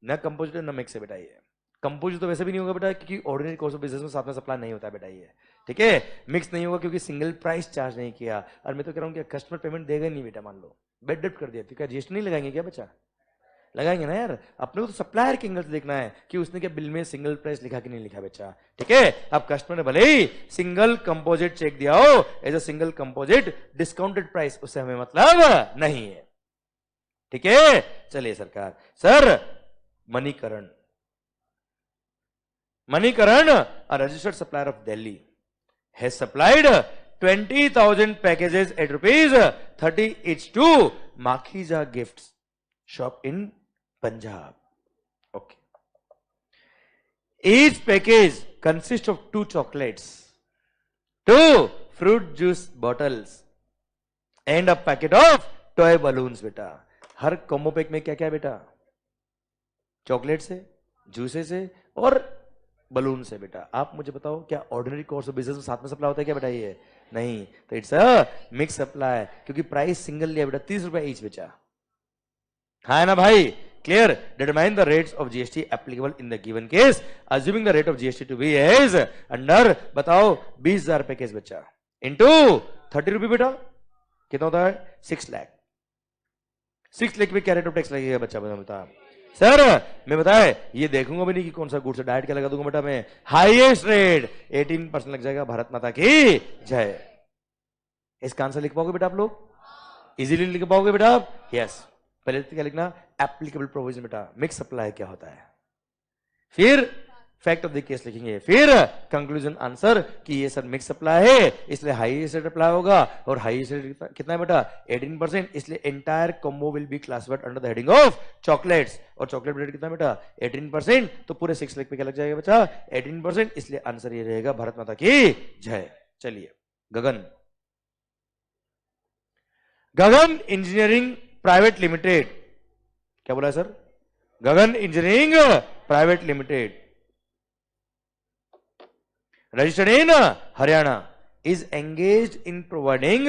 न कंपोजिट न मिक्स है बेटा। ये कंपोजिट तो वैसे भी नहीं होगा बेटा, क्योंकि ऑर्डिनरी कोर्स ऑफ बिजनेस में साथ में सप्लाई नहीं होता बेटा ये, ठीक है। मिक्स नहीं होगा क्योंकि सिंगल प्राइस चार्ज नहीं किया। और मैं तो कह रहा हूं कि कस्टमर पेमेंट देगा नहीं बेटा, मान लो बेड डेप्ट कर दिया तो क्या जीएसटी नहीं लगाएंगे क्या बच्चा? लगाएंगे ना यार। अपने को तो सप्लायर के एंगल से देखना है कि उसने क्या बिल में सिंगल प्राइस लिखा कि नहीं लिखा बच्चा, ठीक है। अब कस्टमर ने भले ही सिंगल कंपोजिट चेक दिया हो as a single composite discounted price, उससे हमें मतलब नहीं है, ठीक है। चलिए सरकार, sir Manikaran, Manikaran a registered supplier of Delhi has supplied 20,000 packages at ₹30 each to Makhiza Gifts shop in Punjab. Okay. Each package consists of 2 chocolates, 2 fruit juice bottles and a packet of toy balloons बेटा। हर combo pack में क्या क्या बेटा? Chocolate से, juices से और balloon से बेटा। आप मुझे बताओ क्या ऑर्डिनरी कोर्स ऑफ बिजनेस में साथ में सप्लाई होता है क्या बेटा? ये नहीं, तो इट्स अ मिक्स सप्लाई, क्योंकि प्राइस सिंगल लिया बेटा, 30 रुपए ईच बेचा। हाँ है ना भाई? Clear? Determine the rates of GST applicable in the given case, assuming the rate of GST to be as under, बताओ 20,000 पैकेज बच्चा इंटू 30 रुपए बेटा, कितना होता है? 6 लाख। 6 लाख पे क्या रेट ऑफ टैक्स लगेगा बच्चा बता? सर मैं बताए ये देखूंगा भी नहीं कि कौन सा गुड से डाइट क्या लगा दूंगा बेटा मैं, हाईएस्ट रेट 18% लग जाएगा। भारत माता की जय। इसका आंसर लिख पाओगे बेटा आप लोग? इजीली लिख पाओगे बेटा आप? यस। पहले तो क्या लिखना? एप्लीकेबल प्रोविजन बेटा, मिक्स सप्लाई क्या होता है, फिर फैक्ट ऑफ द केस लिखेंगे, फिर कंक्लूजन आंसर कि ये सर मिक्स सप्लाई है इसलिए हाईएस्ट रेट अप्लाई होगा। और हाईएस्ट रेट कितना है बेटा? 18%, इसलिए entire combo will be classified under the heading of chocolates. और चॉकलेट रेट कितना बेटा? 18%, तो पूरे 6 लाख पे क्या लग जाएगा बच्चा? 18%, इसलिए आंसर ये रहेगा भारत माता की जय। चलिए गगन, गगन इंजीनियरिंग प्राइवेट लिमिटेड, क्या बोला sir? Gagan engineering private limited, registered in Haryana, is engaged in providing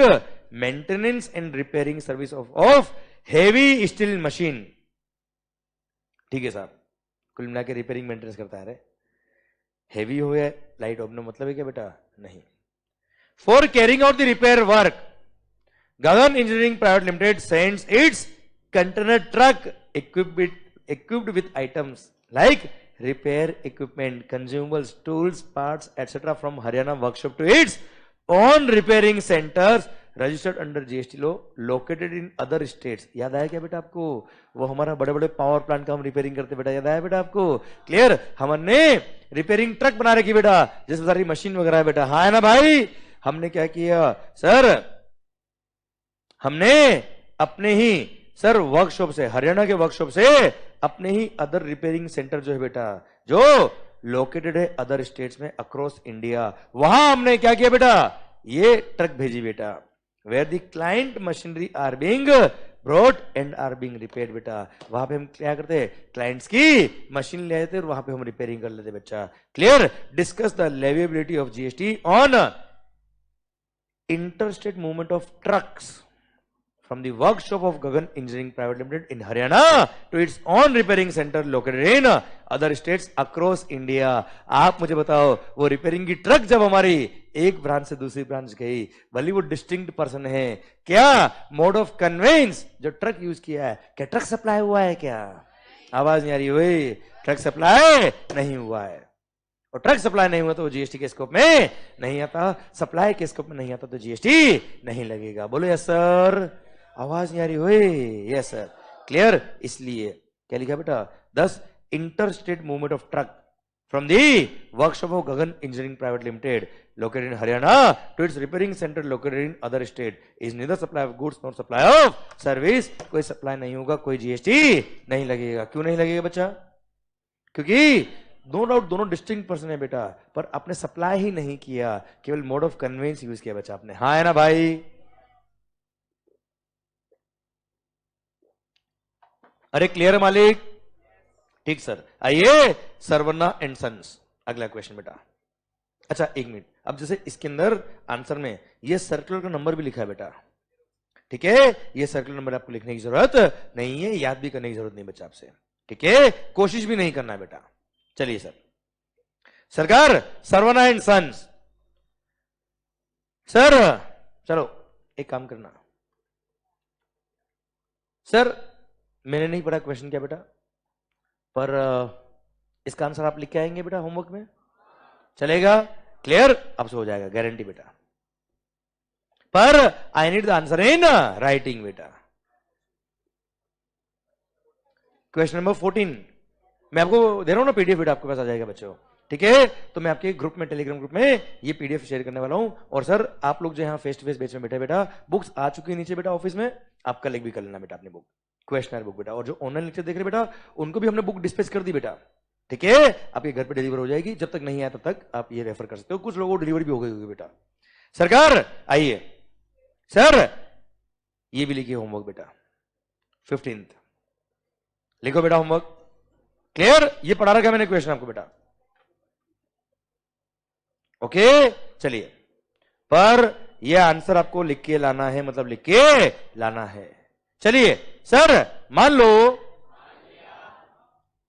maintenance and repairing service of heavy steel machine. ठीक है साहब, कुल मिला के रिपेयरिंग मेंटेनेंस करता है रे. हेवी हो या लाइट हो, मतलब है क्या बेटा? नहीं. For carrying out the repair work, Gagan engineering private limited sends it's container truck equipped with items like repair equipment, consumables, tools, parts, etc. from Haryana workshop to its own repairing centers registered under GST law located in other states. याद आया क्या बेटा आपको? वो हमारा बड़े बड़े power plant का हम रिपेयरिंग करते बेटा, याद आया बेटा आपको? क्लियर? हमने रिपेयरिंग ट्रक बना रखी बेटा, जिसमें सारी मशीन वगैरह है बेटा. हाँ है ना भाई? हमने क्या किया सर? हमने अपने ही सर वर्कशॉप से, हरियाणा के वर्कशॉप से अपने ही अदर रिपेयरिंग सेंटर जो है बेटा, जो लोकेटेड है अदर स्टेट्स में अक्रॉस इंडिया, वहां हमने क्या किया बेटा? ये ट्रक भेजी बेटा, where the client machinery are being brought and are being repaired बेटा. वहां पे हम क्या करते? क्लाइंट्स की मशीन ले आते और वहां पे हम रिपेयरिंग कर लेते बच्चा. Clear? Discuss the leviability of GST on interstate movement of trucks from the workshop of Gagan Engineering Private Limited in Haryana to its own repairing center located in other states across India. आप मुझे बताओ, वो repairing की truck जब हमारी एक branch से दूसरी ब्रांच गई, भले वो डिस्टिंक्ट पर्सन है, क्या मोड ऑफ कन्वेंस जो ट्रक यूज किया है, क्या ट्रक सप्लाई हुआ है? क्या आवाज नहीं आ रही? हुई ट्रक सप्लाई नहीं हुआ है. और ट्रक सप्लाई नहीं हुआ तो वो जीएसटी के स्कोप में नहीं आता. सप्लाई के स्कोप में नहीं आता तो जीएसटी नहीं लगेगा. बोलो यस सर. आवाज नहीं आ रही? हुई यस सर. क्लियर? इसलिए क्या लिखा बेटा? 10 interstate movement of truck from the workshop of Gagan engineering private limited located in Haryana to its repairing centre located in other state is neither supply of goods not supply of service. कोई supply नहीं होगा, कोई GST नहीं लगेगा. क्यों नहीं लगेगा बच्चा? क्योंकि नो डाउट दोनों डिस्टिंक्ट पर्सन है बेटा, पर आपने सप्लाई ही नहीं किया, केवल मोड ऑफ कन्वेंस यूज किया बच्चा आपने. हाँ है ना भाई? अरे क्लियर मालिक? ठीक सर. आइए सर्वना एंड सन्स, अगला क्वेश्चन बेटा. अच्छा एक मिनट, अब जैसे इसके अंदर आंसर में ये सर्कुलर का नंबर भी लिखा है बेटा, ठीक है? ये सर्कुलर नंबर आपको लिखने की जरूरत नहीं है, याद भी करने की जरूरत नहीं बच्चा आपसे, ठीक है? कोशिश भी नहीं करना है बेटा. चलिए सर, सरकार सर्वना एंड सन्स. सर चलो एक काम करना सर, मैंने नहीं पढ़ा क्वेश्चन क्या बेटा, पर इसका आंसर आप लिख के आएंगे बेटा होमवर्क में, चलेगा? क्लियर? अब से हो जाएगा गारंटी बेटा, पर I need the answer in writing बेटा. क्वेश्चन नंबर 14 मैं आपको दे रहा हूं ना, पीडीएफ बेटा आपके पास आ जाएगा बच्चों, ठीक है? तो मैं आपके ग्रुप में, टेलीग्राम ग्रुप में ये पीडीएफ शेयर करने वाला हूं. और सर आप लोग जो यहाँ फेस टू फेस बेच में बैठे बेटा, बुक्स आ चुकी है नीचे बेटा ऑफिस में, आप कल एक भी कर लेना बेटा अपनी बुक, क्वेश्चनर बुक बेटा. और जो ऑनलाइन लेक्चर देख रहे बेटा, उनको भी हमने बुक डिस्पैच कर दी बेटा, ठीक है? आपके घर पे डिलीवर हो जाएगी, जब तक नहीं आया तब तक आप ये रेफर कर सकते हो. कुछ लोगों को डिलीवरी भी हो गई होगी बेटा. सरकार आइए सर, ये भी लिखिए होमवर्क बेटा, 15th लिखो बेटा होमवर्क. क्लियर? ये पढ़ा रखा मैंने क्वेश्चन आपको बेटा, ओके? चलिए, पर ये आंसर आपको लिख के लाना है, मतलब लिख के लाना है. चलिए सर, मान लो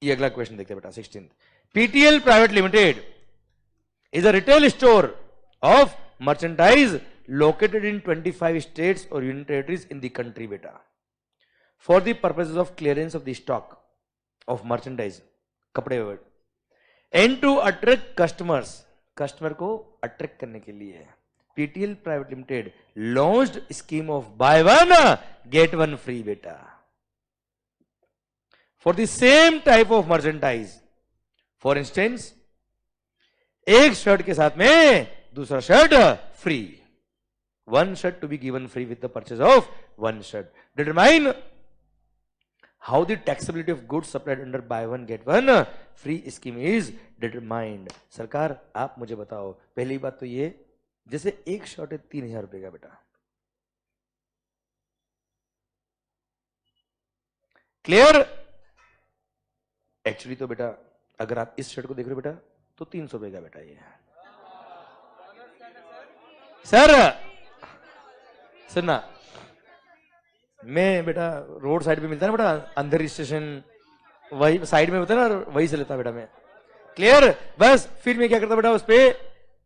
ये अगला क्वेश्चन देखते हैं बेटा, 16th. PTL private limited is a retail store of merchandise located in 25 states or union territories in the country beta, for the purposes of clearance of the stock of merchandise, कपड़े and to attract customers, customer को attract करने के लिए PTL Private Limited launched scheme of buy one get one free beta for the same type of merchandise. For instance, एक shirt के साथ में दूसरा shirt free, one shirt to be given free with the purchase of one shirt. Determine how the taxability of goods supplied under buy one get one free scheme is determined. सरकार आप मुझे बताओ, पहली बात तो ये, जैसे एक शर्ट है 3000 रुपए का बेटा, क्लियर? एक्चुअली तो बेटा अगर आप इस शर्ट को देख रहे हो बेटा तो 300 रुपए का बेटा ये, सर सुनना, मैं बेटा रोड साइड पे मिलता है ना बेटा, अंदर स्टेशन वही साइड में होता है ना, वही से लेता बेटा मैं। क्लियर? बस फिर मैं क्या करता बेटा, उस पे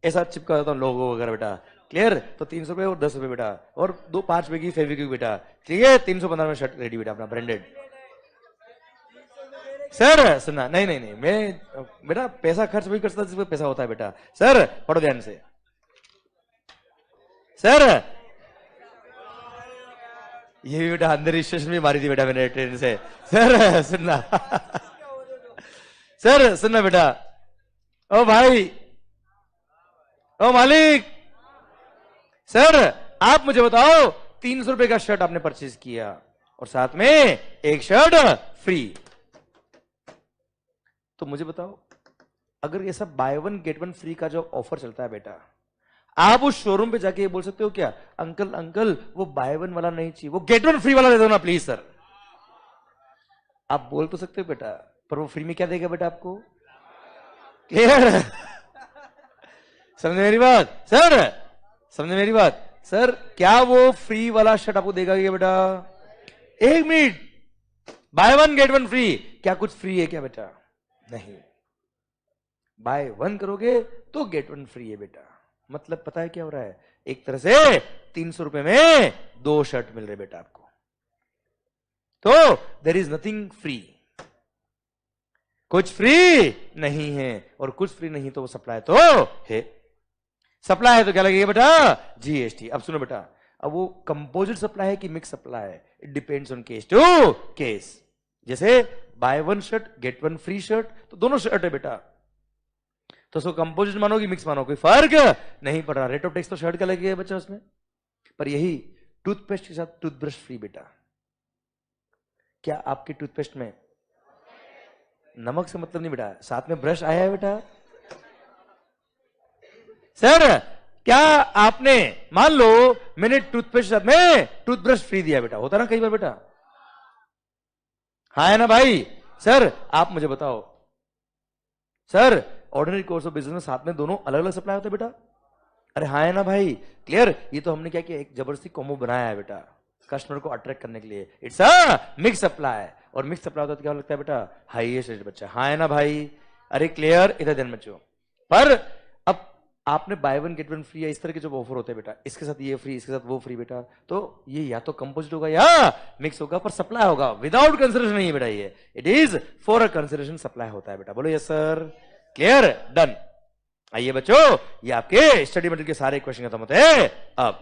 ऐसा चिपका देता हूँ लोगो वगैरह बेटा। क्लियर? तो 300 रुपए और 10 रुपए बेटा, और 5 रुपए की फेविक्विक बेटा। क्लियर? 315 में शर्ट रेडी बेटा अपना ब्रांडेड। सर सुनना, नहीं नहीं नहीं, मैं बेटा पैसा खर्च वही कर सकता जिस पे पैसा होता है बेटा। सर पढ़ो ध्यान से। सर ये भी बेटा अंदर स्टेशन में मारी थी बेटा मैंने ट्रेन से। सर सुनना सर सुनना बेटा, ओ भाई, ओ मालिक, सर आप मुझे बताओ 300 रुपए का शर्ट आपने परचेज किया और साथ में एक शर्ट फ्री, तो मुझे बताओ अगर ये सब by one get one free का जो ऑफर चलता है बेटा, आप उस शोरूम पे जाके ये बोल सकते हो क्या, अंकल अंकल वो बाय वन वाला नहीं चाहिए, वो गेट वन फ्री वाला दे दो ना प्लीज सर। आप बोल तो सकते हो बेटा, पर वो फ्री में क्या देगा बेटा आपको? क्लियर? समझे मेरी बात? सर समझे मेरी बात? सर क्या वो फ्री वाला शर्ट आपको देगा क्या बेटा? एक minute, by one get one free, क्या कुछ फ्री है क्या बेटा? नहीं, बाय वन करोगे तो गेट वन फ्री है बेटा। मतलब पता है क्या हो रहा है, एक तरह से 300 रुपए में 2 शर्ट मिल रहे बेटा आपको। तो देयर इज नथिंग फ्री, कुछ फ्री नहीं है, और कुछ फ्री नहीं तो वो सप्लाई तो है। सप्लाई है तो क्या लगेगा बेटा? जीएसटी। अब सुनो बेटा, अब वो कंपोजिट सप्लाई है कि मिक्स सप्लाई है, it depends on case to case. जैसे buy one shirt get one free shirt, तो दोनों शर्ट है बेटा, तो उसको कंपोजिट मानो कि मिक्स मानो कोई फर्क नहीं पड़ रहा। रेट ऑफ टैक्स तो शर्ट का लगेगा बच्चा उसमें। पर यही टूथपेस्ट के साथ टूथब्रश फ्री बेटा। क्या आपके टूथपेस्ट में नमक से मतलब नहीं बेटा, साथ में ब्रश आया है बेटा? सर क्या आपने, मान लो मैंने टूथपेस्ट साथ में टूथब्रश फ्री दिया बेटा, होता ना कई बार बेटा, हाँ है ना भाई? सर आप मुझे बताओ, sir ordinary course of business में साथ में दोनों अलग अलग सप्लाई होते हैं बेटा? अरे हाँ है ना भाई? क्लियर? ये तो हमने क्या किया, एक जबरदस्ती कॉम्बो बनाया है बेटा कस्टमर को अट्रैक्ट करने के लिए। इट्स अ मिक्स सप्लाई, और मिक्स सप्लाई होता है तो क्या लगता है बेटा? हाईएस्ट रेट बच्चा। हाँ है ना भाई? अरे क्लियर? इधर ध्यान बच्चों। पर अब आपने by one get one free या इस तरह के जो ऑफर होते हैं बेटा, इसके साथ ये फ्री इसके साथ वो फ्री बेटा, तो ये या तो कंपोजिट होगा या मिक्स होगा, पर सप्लाई होगा विदाउट कंसिडरेशन नहीं है बेटा, ये it is for a consideration supply होता है बेटा। बोलो यस सर? क्लियर? डन। आइए बच्चों, ये आपके स्टडी मटेरियल के सारे क्वेश्चन खत्म होते हैं। अब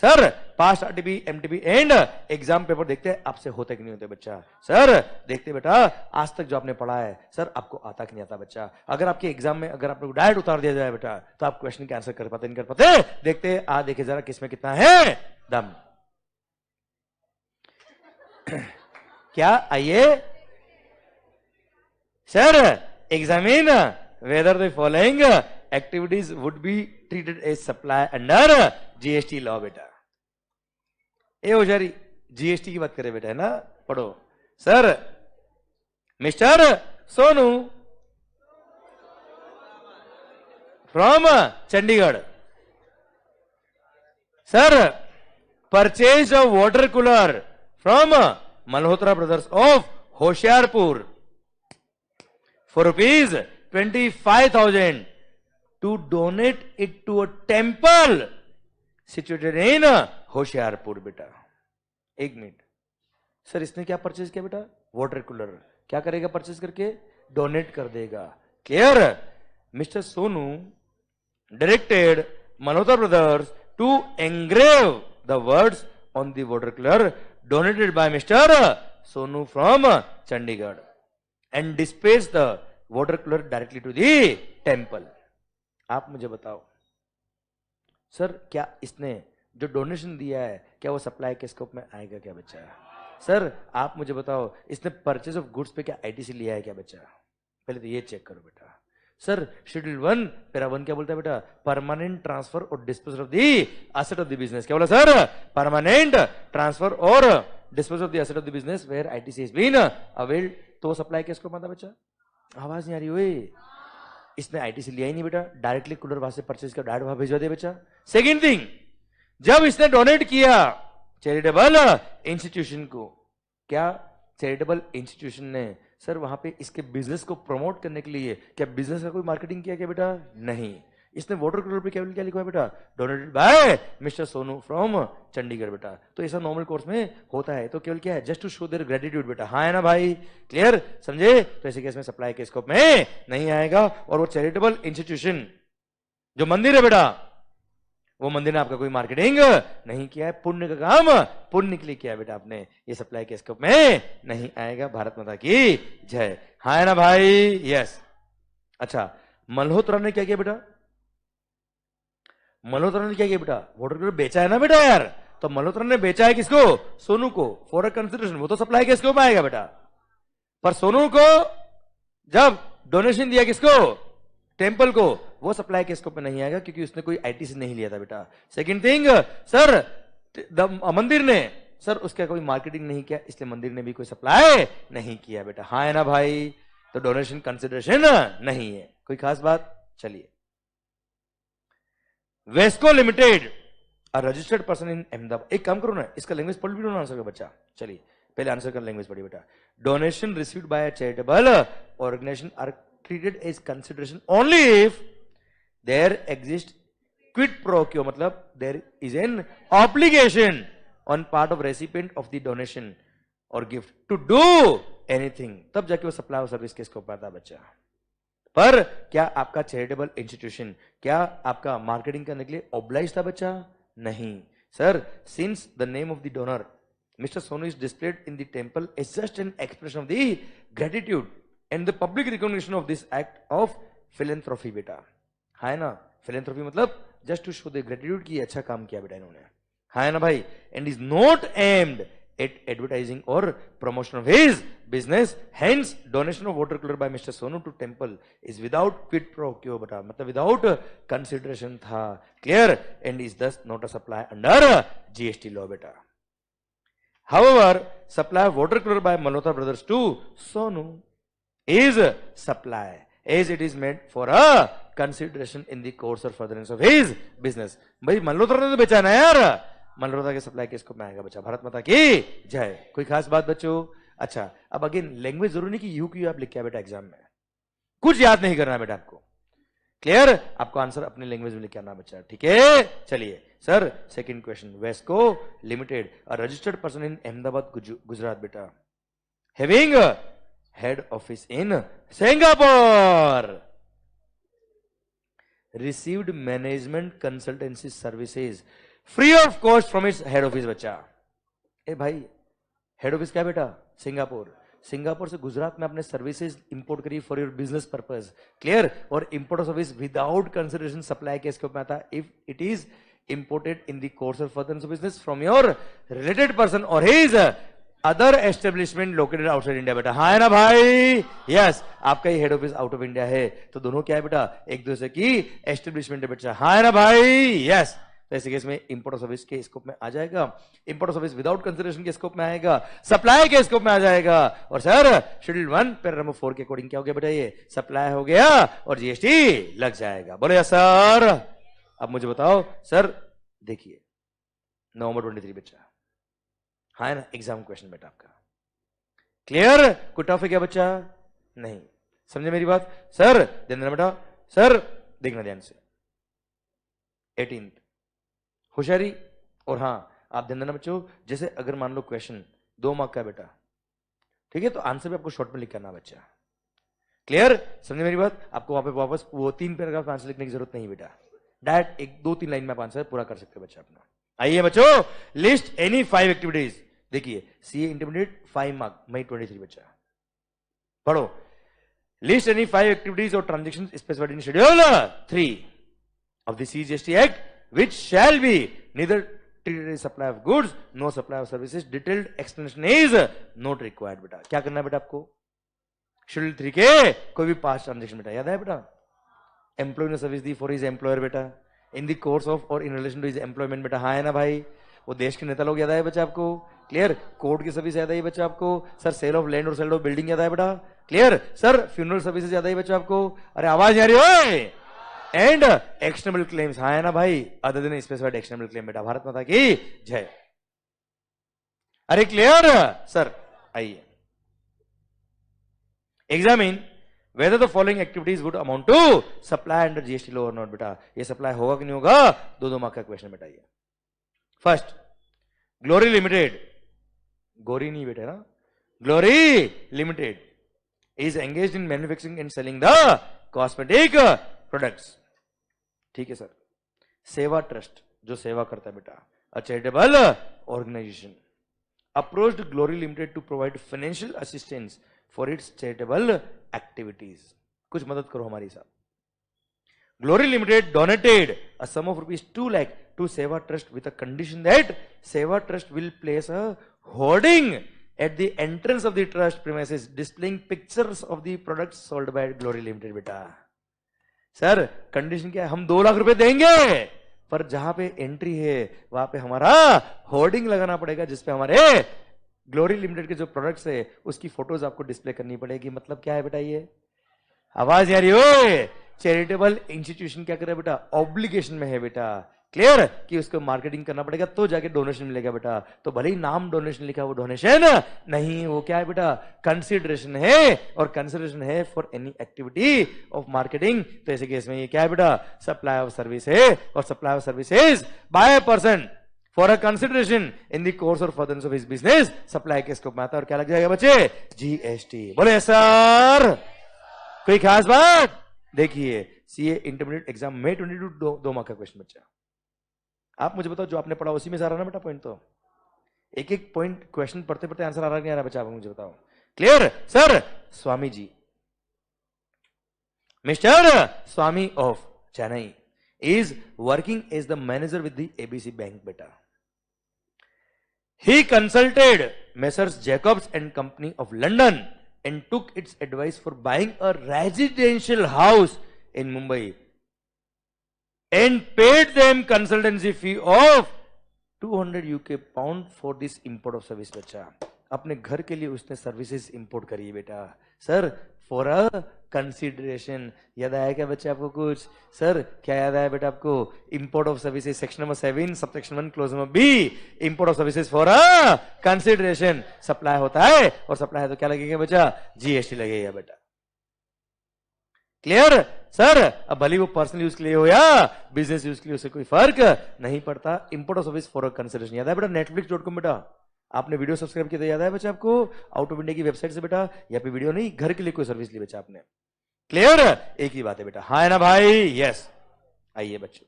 sir past RTP MTP and exam paper देखते हैं आपसे होते कि नहीं होते बच्चा? सर देखते बेटा, आज तक जो आपने पढ़ा है सर आपको आता कि नहीं आता बच्चा? अगर आपके एग्जाम में अगर आपको डायरेक्ट उतार दिया जाए बेटा, तो आप क्वेश्चन के आंसर कर पाते नहीं कर पाते? देखते आ देखे जरा किसमें कितना है दम। क्या? आइए sir, examine whether the following activities would be treated as supply under GST law बेटा। ए होशियारी, जीएसटी की बात करें बेटा, है ना? पढ़ो। Sir mister Sonu from Chandigarh, sir purchase a water cooler from Malhotra brothers of Hoshiarpur for rupees 25,000 to donate it to a temple situated in Hoshiarpur बेटा। एक मिनट सर, इसने क्या परचेज किया बेटा? Water cooler. क्या करेगा परचेज करके? डोनेट कर देगा। Clear? Mister Sonu directed Malhotra brothers to engrave the words on the water cooler donated by mister Sonu from Chandigarh and dispatch the water cooler directly to the temple. आप मुझे बताओ सर, क्या इसने जो डोनेशन दिया है क्या वो सप्लाई के स्कोप में आएगा क्या बच्चा? सर आप मुझे बताओ, इसने परचेज ऑफ गुड्स पे क्या आईटीसी लिया है क्या बच्चा? पहले तो ये चेक करो बेटा। सर शेड्यूल 1 पैरा 1 क्या बोलता है बेटा? Permanent transfer or disposal of the asset of the business. क्या बोला sir? Permanent transfer or disposal of the asset of the business where ITC has been availed. तो सप्लाई के स्कोप में आता बच्चा? आवाज नहीं आ रही हुई? इसने आईटीसी लिया ही नहीं बेटा, डायरेक्टली कूलर वहां से परचेज कर डायरेक्ट वहां भिजवा दे बच्चा। सेकेंड थिंग, जब इसने डोनेट किया चैरिटेबल इंस्टीट्यूशन को, क्या चैरिटेबल इंस्टीट्यूशन ने सर वहां पे इसके बिजनेस को प्रमोट करने के लिए क्या बिजनेस का कोई मार्केटिंग किया क्या बेटा? नहीं। इसने वाटर कूलर पे क्या लिखा है बेटा? Donated by mister Sonu from Chandigarh बेटा। तो ऐसा नॉर्मल कोर्स में होता है, तो केवल क्या है, just to show their gratitude बेटा। हाँ है ना भाई, क्लियर, समझे? तो ऐसे केस में सप्लाई के स्कोप में नहीं आएगा। और वो चैरिटेबल इंस्टीट्यूशन जो मंदिर है बेटा, वो मंदिर ने आपका कोई मार्केटिंग नहीं किया है, पुण्य का काम पुण्य के लिए किया है बेटा आपने, ये सप्लाई के स्कोप में नहीं आएगा। भारत माता की जय। हाँ है ना भाई? यस। अच्छा, मल्होत्रा ने क्या किया बेटा? मल्होत्रा ने क्या किया बेटा? वाटर कूलर बेचा है ना बेटा यार, तो मल्होत्रा ने बेचा है किसको? सोनू को, फॉर अ कंसिडरेशन। वो तो सप्लाई के स्कोप में आएगा बेटा, पर सोनू को जब डोनेशन दिया किसको? टेंपल को, वो सप्लाई के स्कोप में नहीं आएगा क्योंकि उसने कोई आईटीसी नहीं लिया था बेटा। सेकंड थिंग, सर मंदिर ने सर उसका कोई मार्केटिंग नहीं किया, इसलिए मंदिर ने भी कोई सप्लाई नहीं किया बेटा। हाँ है ना भाई? तो डोनेशन कंसिडरेशन नहीं है। कोई खास बात? चलिए, Wesco limited a registered person in Ahmedabad. एक काम करो ना, इसका लैंग्वेज पढ़ भी लो ना आंसर का बच्चा। चलिए पहले आंसर का लैंग्वेज पढ़िए बेटा। Donation received by a charitable organisation are treated as consideration only if there exists quid pro quo, मतलब there is an obligation on part of recipient of the donation or gift to do anything, तब जाके वो supply और service के scope आता है बच्चा। पर क्या आपका चैरिटेबल इंस्टीट्यूशन क्या आपका मार्केटिंग करने के लिए ऑब्लाइज था बच्चा? नहीं sir. Since the name of the donor mister Sonu is displayed in the temple is just an expression of the gratitude and the public recognition of this act of philanthropy बेटा। है ना? philanthropy मतलब just to show the gratitude कि अच्छा काम किया बेटा इन्होंने। है ना भाई? and is not aimed at advertising or promotion of his business, hence donation of water cooler by Mr. Sonu to temple is without quid pro quo बेटा, मतलब without consideration था, clear, and is thus not a supply under GST law बेटा। however supply of water cooler by Malhotra brothers to Sonu is supply as it is made for a consideration in the course or furtherance of his business। भाई मल्होत्रा ने तो बेचा ना यार, मल्होत्रा के supply के scope में आएगा बच्चा। भारत माता की जय। कोई खास बात बच्चों? अच्छा, अब अगेन लैंग्वेज जरूरी नहीं कि यू क्यू आप लिख के बेटा एग्जाम में, कुछ याद नहीं करना बेटा आपको, क्लियर? आपको आंसर अपने लैंग्वेज में लिख के आना बच्चा, ठीक है? चलिए sir, second question, Wesco limited a registered person in Ahmedabad Gujarat बेटा, having head office in Singapore received management consultancy services free of cost from its head office बच्चा। ए भाई, हेड ऑफिस क्या बेटा? सिंगापुर। सिंगापुर से गुजरात में आपने सर्विसेज इंपोर्ट करी for your business purpose, clear? और import of service without consideration supply के स्कोप में आता if it is imported in the course of furtherance of business from your related person और his other establishment located outside India बेटा। हाँ है ना भाई? यस। आपका ही head office out of India है, तो दोनों क्या है बेटा? एक दूसरे की एस्टेब्लिशमेंट है बेटा। हाँ है ना भाई? यस। तो ऐसे केस में इंपोर्ट ऑफ सर्विस के स्कोप में आ जाएगा, import of service without consideration के स्कोप में आएगा, सप्लाई के स्कोप में आ जाएगा। और सर शेड्यूल 1 पैरा नंबर 4 के अकॉर्डिंग क्या हो गया बेटा? ये सप्लाई हो गया और जीएसटी लग जाएगा। बोले सर। अब मुझे बताओ सर, देखिए नवंबर 23 बच्चा, हाँ है ना? एग्जाम क्वेश्चन बेटा आपका, क्लियर? कोई टफ है क्या बच्चा? नहीं। समझे मेरी बात? सर ध्यान देना बेटा, सर देखना ध्यान से। 18 होशियारी। और हाँ आप ध्यान देना बच्चों, जैसे अगर मान लो क्वेश्चन 2 मार्क का बेटा, ठीक है, तो आंसर भी आपको शॉर्ट में लिख करना बच्चा, क्लियर? समझे मेरी बात? आपको वहां पे वापस वो 3 पैराग्राफ आंसर लिखने की जरूरत नहीं बेटा, डायरेक्ट 1-2-3 लाइन में आप आंसर पूरा कर सकते हो बच्चा अपना। आइए बच्चों, लिस्ट एनी 5 एक्टिविटीज। देखिए सीए इंटरमीडिएट 5 मार्क, मई 23 बच्चा, पढ़ो। लिस्ट एनी 5 एक्टिविटीज और transaction specified in schedule 3 of the CGST act which shall be neither treated as supply of goods no supply of services, detailed explanation is not required बेटा। क्या करना है बेटा आपको? Schedule 3 के कोई भी 5 ट्रांजेक्शन बेटा याद है बेटा? एम्प्लॉय ने सर्विस दी फॉर हिज एम्प्लॉयर बेटा, in the course of or in relation to his employment बेटा। हाँ है ना भाई? वो देश के नेता लोग याद आए बच्चा आपको, क्लियर? कोर्ट की सर्विस याद आई बच्चा आपको? सर सेल ऑफ लैंड और सेल ऑफ बिल्डिंग याद आया बेटा? Clear sir? फ्यूनरल सर्विसेज याद आई बच्चों आपको? अरे आवाज आ रही हो? एंड एक्शनेबल क्लेम्स, हाँ है ना भाई, other than specified actionable claim बेटा। भारत माता की जय। अरे क्लियर सर? आइए, examine whether the following activities would amount to supply under GST law or not बेटा। ये सप्लाई होगा कि नहीं होगा? दो मार्क का क्वेश्चन बेटा ये। फर्स्ट, ग्लोरी लिमिटेड, गोरी नहीं बेटा ना, glory limited is engaged in manufacturing and selling the cosmetic products. ठीक है सर। सेवा ट्रस्ट जो सेवा करता है बेटा, a charitable organisation, approached Glory limited to provide financial assistance for its charitable activities. कुछ मदद करो हमारी साहब। Glory limited donated a sum of ₹2 lakh to Seva Trust with a condition that Seva Trust will place a hoarding at the entrance of the trust premises displaying pictures of the products sold by Glory Limited बेटा। Sir condition क्या है? हम 2 लाख रुपए देंगे, पर जहां पे entry है वहां पे हमारा होर्डिंग लगाना पड़ेगा जिसपे हमारे ग्लोरी लिमिटेड के जो प्रोडक्ट्स है उसकी फोटोज आपको डिस्प्ले करनी पड़ेगी। मतलब क्या है बेटा ये? आवाज आ रही हो? चैरिटेबल इंस्टीट्यूशन क्या करे बेटा? ऑब्लिगेशन में है बेटा। क्लियर? कि उसको मार्केटिंग करना पड़ेगा तो जाके डोनेशन मिलेगा बेटा। तो भले ही नाम डोनेशन लिखा, वो डोनेशन नहीं, वो क्या है बेटा? कंसिडरेशन है, और कंसिडरेशन है for any activity of marketing. तो ऐसे केस में ये क्या है बेटा? सप्लाई ऑफ सर्विस है, और supply of services by person for a consideration in the course or furtherance of his business supply के स्कोप में आता है। और क्या लग जाएगा बच्चे? जीएसटी। बोले सर कोई खास बात? देखिए सीए इंटरमीडिएट एग्जाम में 22 2 मार्क का क्वेश्चन बच्चा। आप मुझे बताओ जो आपने पढ़ा उसी में सारा ना बेटा पॉइंट? तो एक एक पॉइंट क्वेश्चन पढ़ते पढ़ते आंसर आ रहा नहीं आ रहा बच्चा? आप मुझे बताओ। Clear sir? Swami ji, mister Swami of Chennai is working as the manager with the ABC Bank beta. He consulted Messrs Jacobs and Company of London and took its advice for buying a residential house in Mumbai and paid them consultancy fee of 200 UK pound for this import of service बच्चा। अपने घर के लिए उसने services import करी है बेटा। Sir for a consideration. याद आया क्या बच्चे आपको कुछ? सर क्या याद आया बेटा आपको? Import of services section number 7 subsection 1 clause number B, import of services for a consideration. Supply होता है, और सप्लाई है तो क्या लगेगा बच्चा? जीएसटी लगेगा बेटा। Clear sir? अब भले वो पर्सनल यूज के लिए हो या बिजनेस यूज के लिए, उससे कोई फर्क नहीं पड़ता। Import of service for a consideration. याद है बेटा? netflix.com बेटा। आपने वीडियो सब्सक्राइब किया, याद है बच्चा आपको? आउट ऑफ इंडिया की वेबसाइट से बेटा, या पे वीडियो नहीं, घर के लिए कोई सर्विस ली बच्चा आपने। क्लियर? एक ही बात है बेटा। हाँ है ना भाई? यस। आइए बच्चों,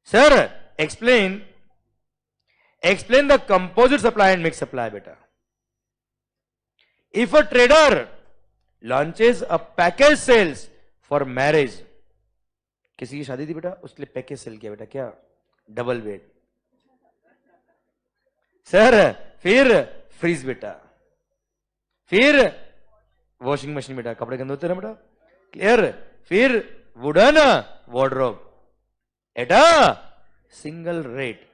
sir explain the composite supply and mix supply बेटा। If a trader launches a package sales for marriage, किसी की शादी थी बेटा, उसके लिए पैकेज सेल किया बेटा। क्या? Double bed. सर फिर फ्रीज बेटा, फिर वॉशिंग मशीन बेटा, कपड़े गंदे होते ना बेटा। क्लियर? फिर wooden wardrobe at a single rate.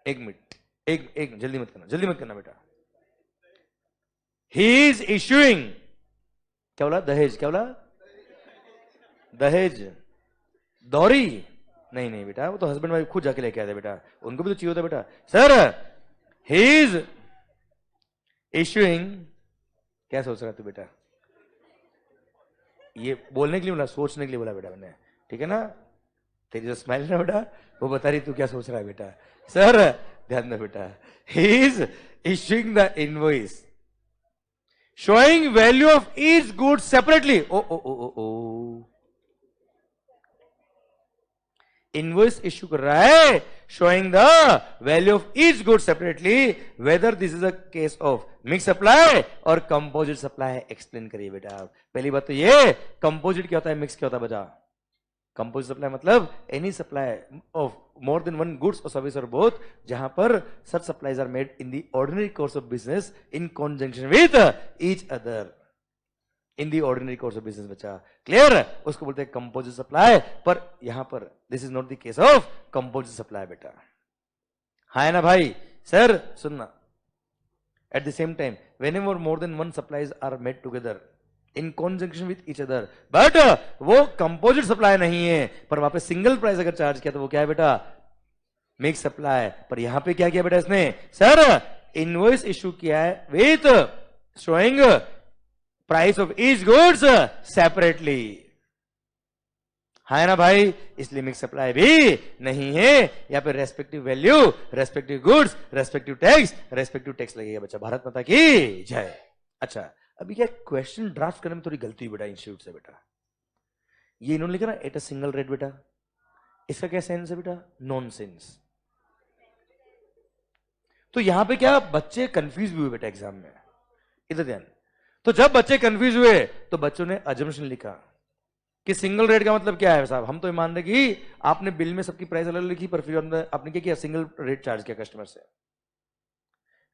एक मिनट, एक जल्दी मत करना बेटा। ही इज इश्यूइंग, क्या बोला? दहेज। क्या बोला? दहेज, दौरी नहीं बेटा, वो तो हस्बैंड वाइफ खुद जाके लेके आते बेटा, उनको भी तो चाहिए होता बेटा। सर he is issuing, क्या सोच रहा तू बेटा? ये बोलने के लिए बोला, सोचने के लिए बोला बेटा मैंने, ठीक है ना? तेरी जो स्माइल है बेटा वो बता रही तू क्या सोच रहा है बेटा। सर ध्यान दो बेटा, he is issuing the invoice showing value of each good separately। ओ इनवॉइस इश्यू कर रहा है showing the value of each good separately, whether this is a case of mix supply or composite supply. Explain करिए बेटा। पहली बात तो ये, कंपोजिट क्या होता है, मिक्स क्या होता है बचा? कंपोजिट सप्लाई मतलब any supply of more than one goods और सर्विस और बोथ, जहां पर such supplies are made in the ordinary course of business in conjunction with each other in the ordinary course of business बच्चा। Clear? उसको बोलते हैं composite supply. पर यहां पर this is not the case of composite supply बेटा। हाँ है ना भाई? सर सुनना, at the same time whenever more than one supplies are made together in conjunction with each other, but वो कंपोजिट सप्लाई नहीं है, पर वहां पे सिंगल प्राइस अगर चार्ज किया तो वो क्या है बेटा, मिक्स सप्लाई। पर यहां पे क्या किया बेटा इसने, सर इनवॉइस इशू किया है with showing price of each goods separately, है ना भाई, इसलिए मिक्स सप्लाई भी नहीं है। या फिर respective value, respective goods, respective tax लगेगा बच्चा। भारत माता की जय। अच्छा, अभी क्या क्वेश्चन ड्राफ्ट करने में थोड़ी गलती हुई बेटा इंस्टीट्यूट से बेटा। ये इन्होंने लिखा ना एट अ सिंगल रेट बेटा, इसका क्या सेंस है बेटा, नॉन सेंस। तो यहां पे क्या बच्चे कंफ्यूज भी हुए बेटा एग्जाम में, इधर ध्यान। तो जब बच्चे कंफ्यूज हुए तो बच्चों ने अजम्पशन लिखा कि सिंगल रेट का मतलब क्या है साहब, हम तो मान रहे कि आपने बिल में सबकी प्राइस अलग लिखी, पर फिर आपने क्या किया, सिंगल रेट चार्ज किया कस्टमर से।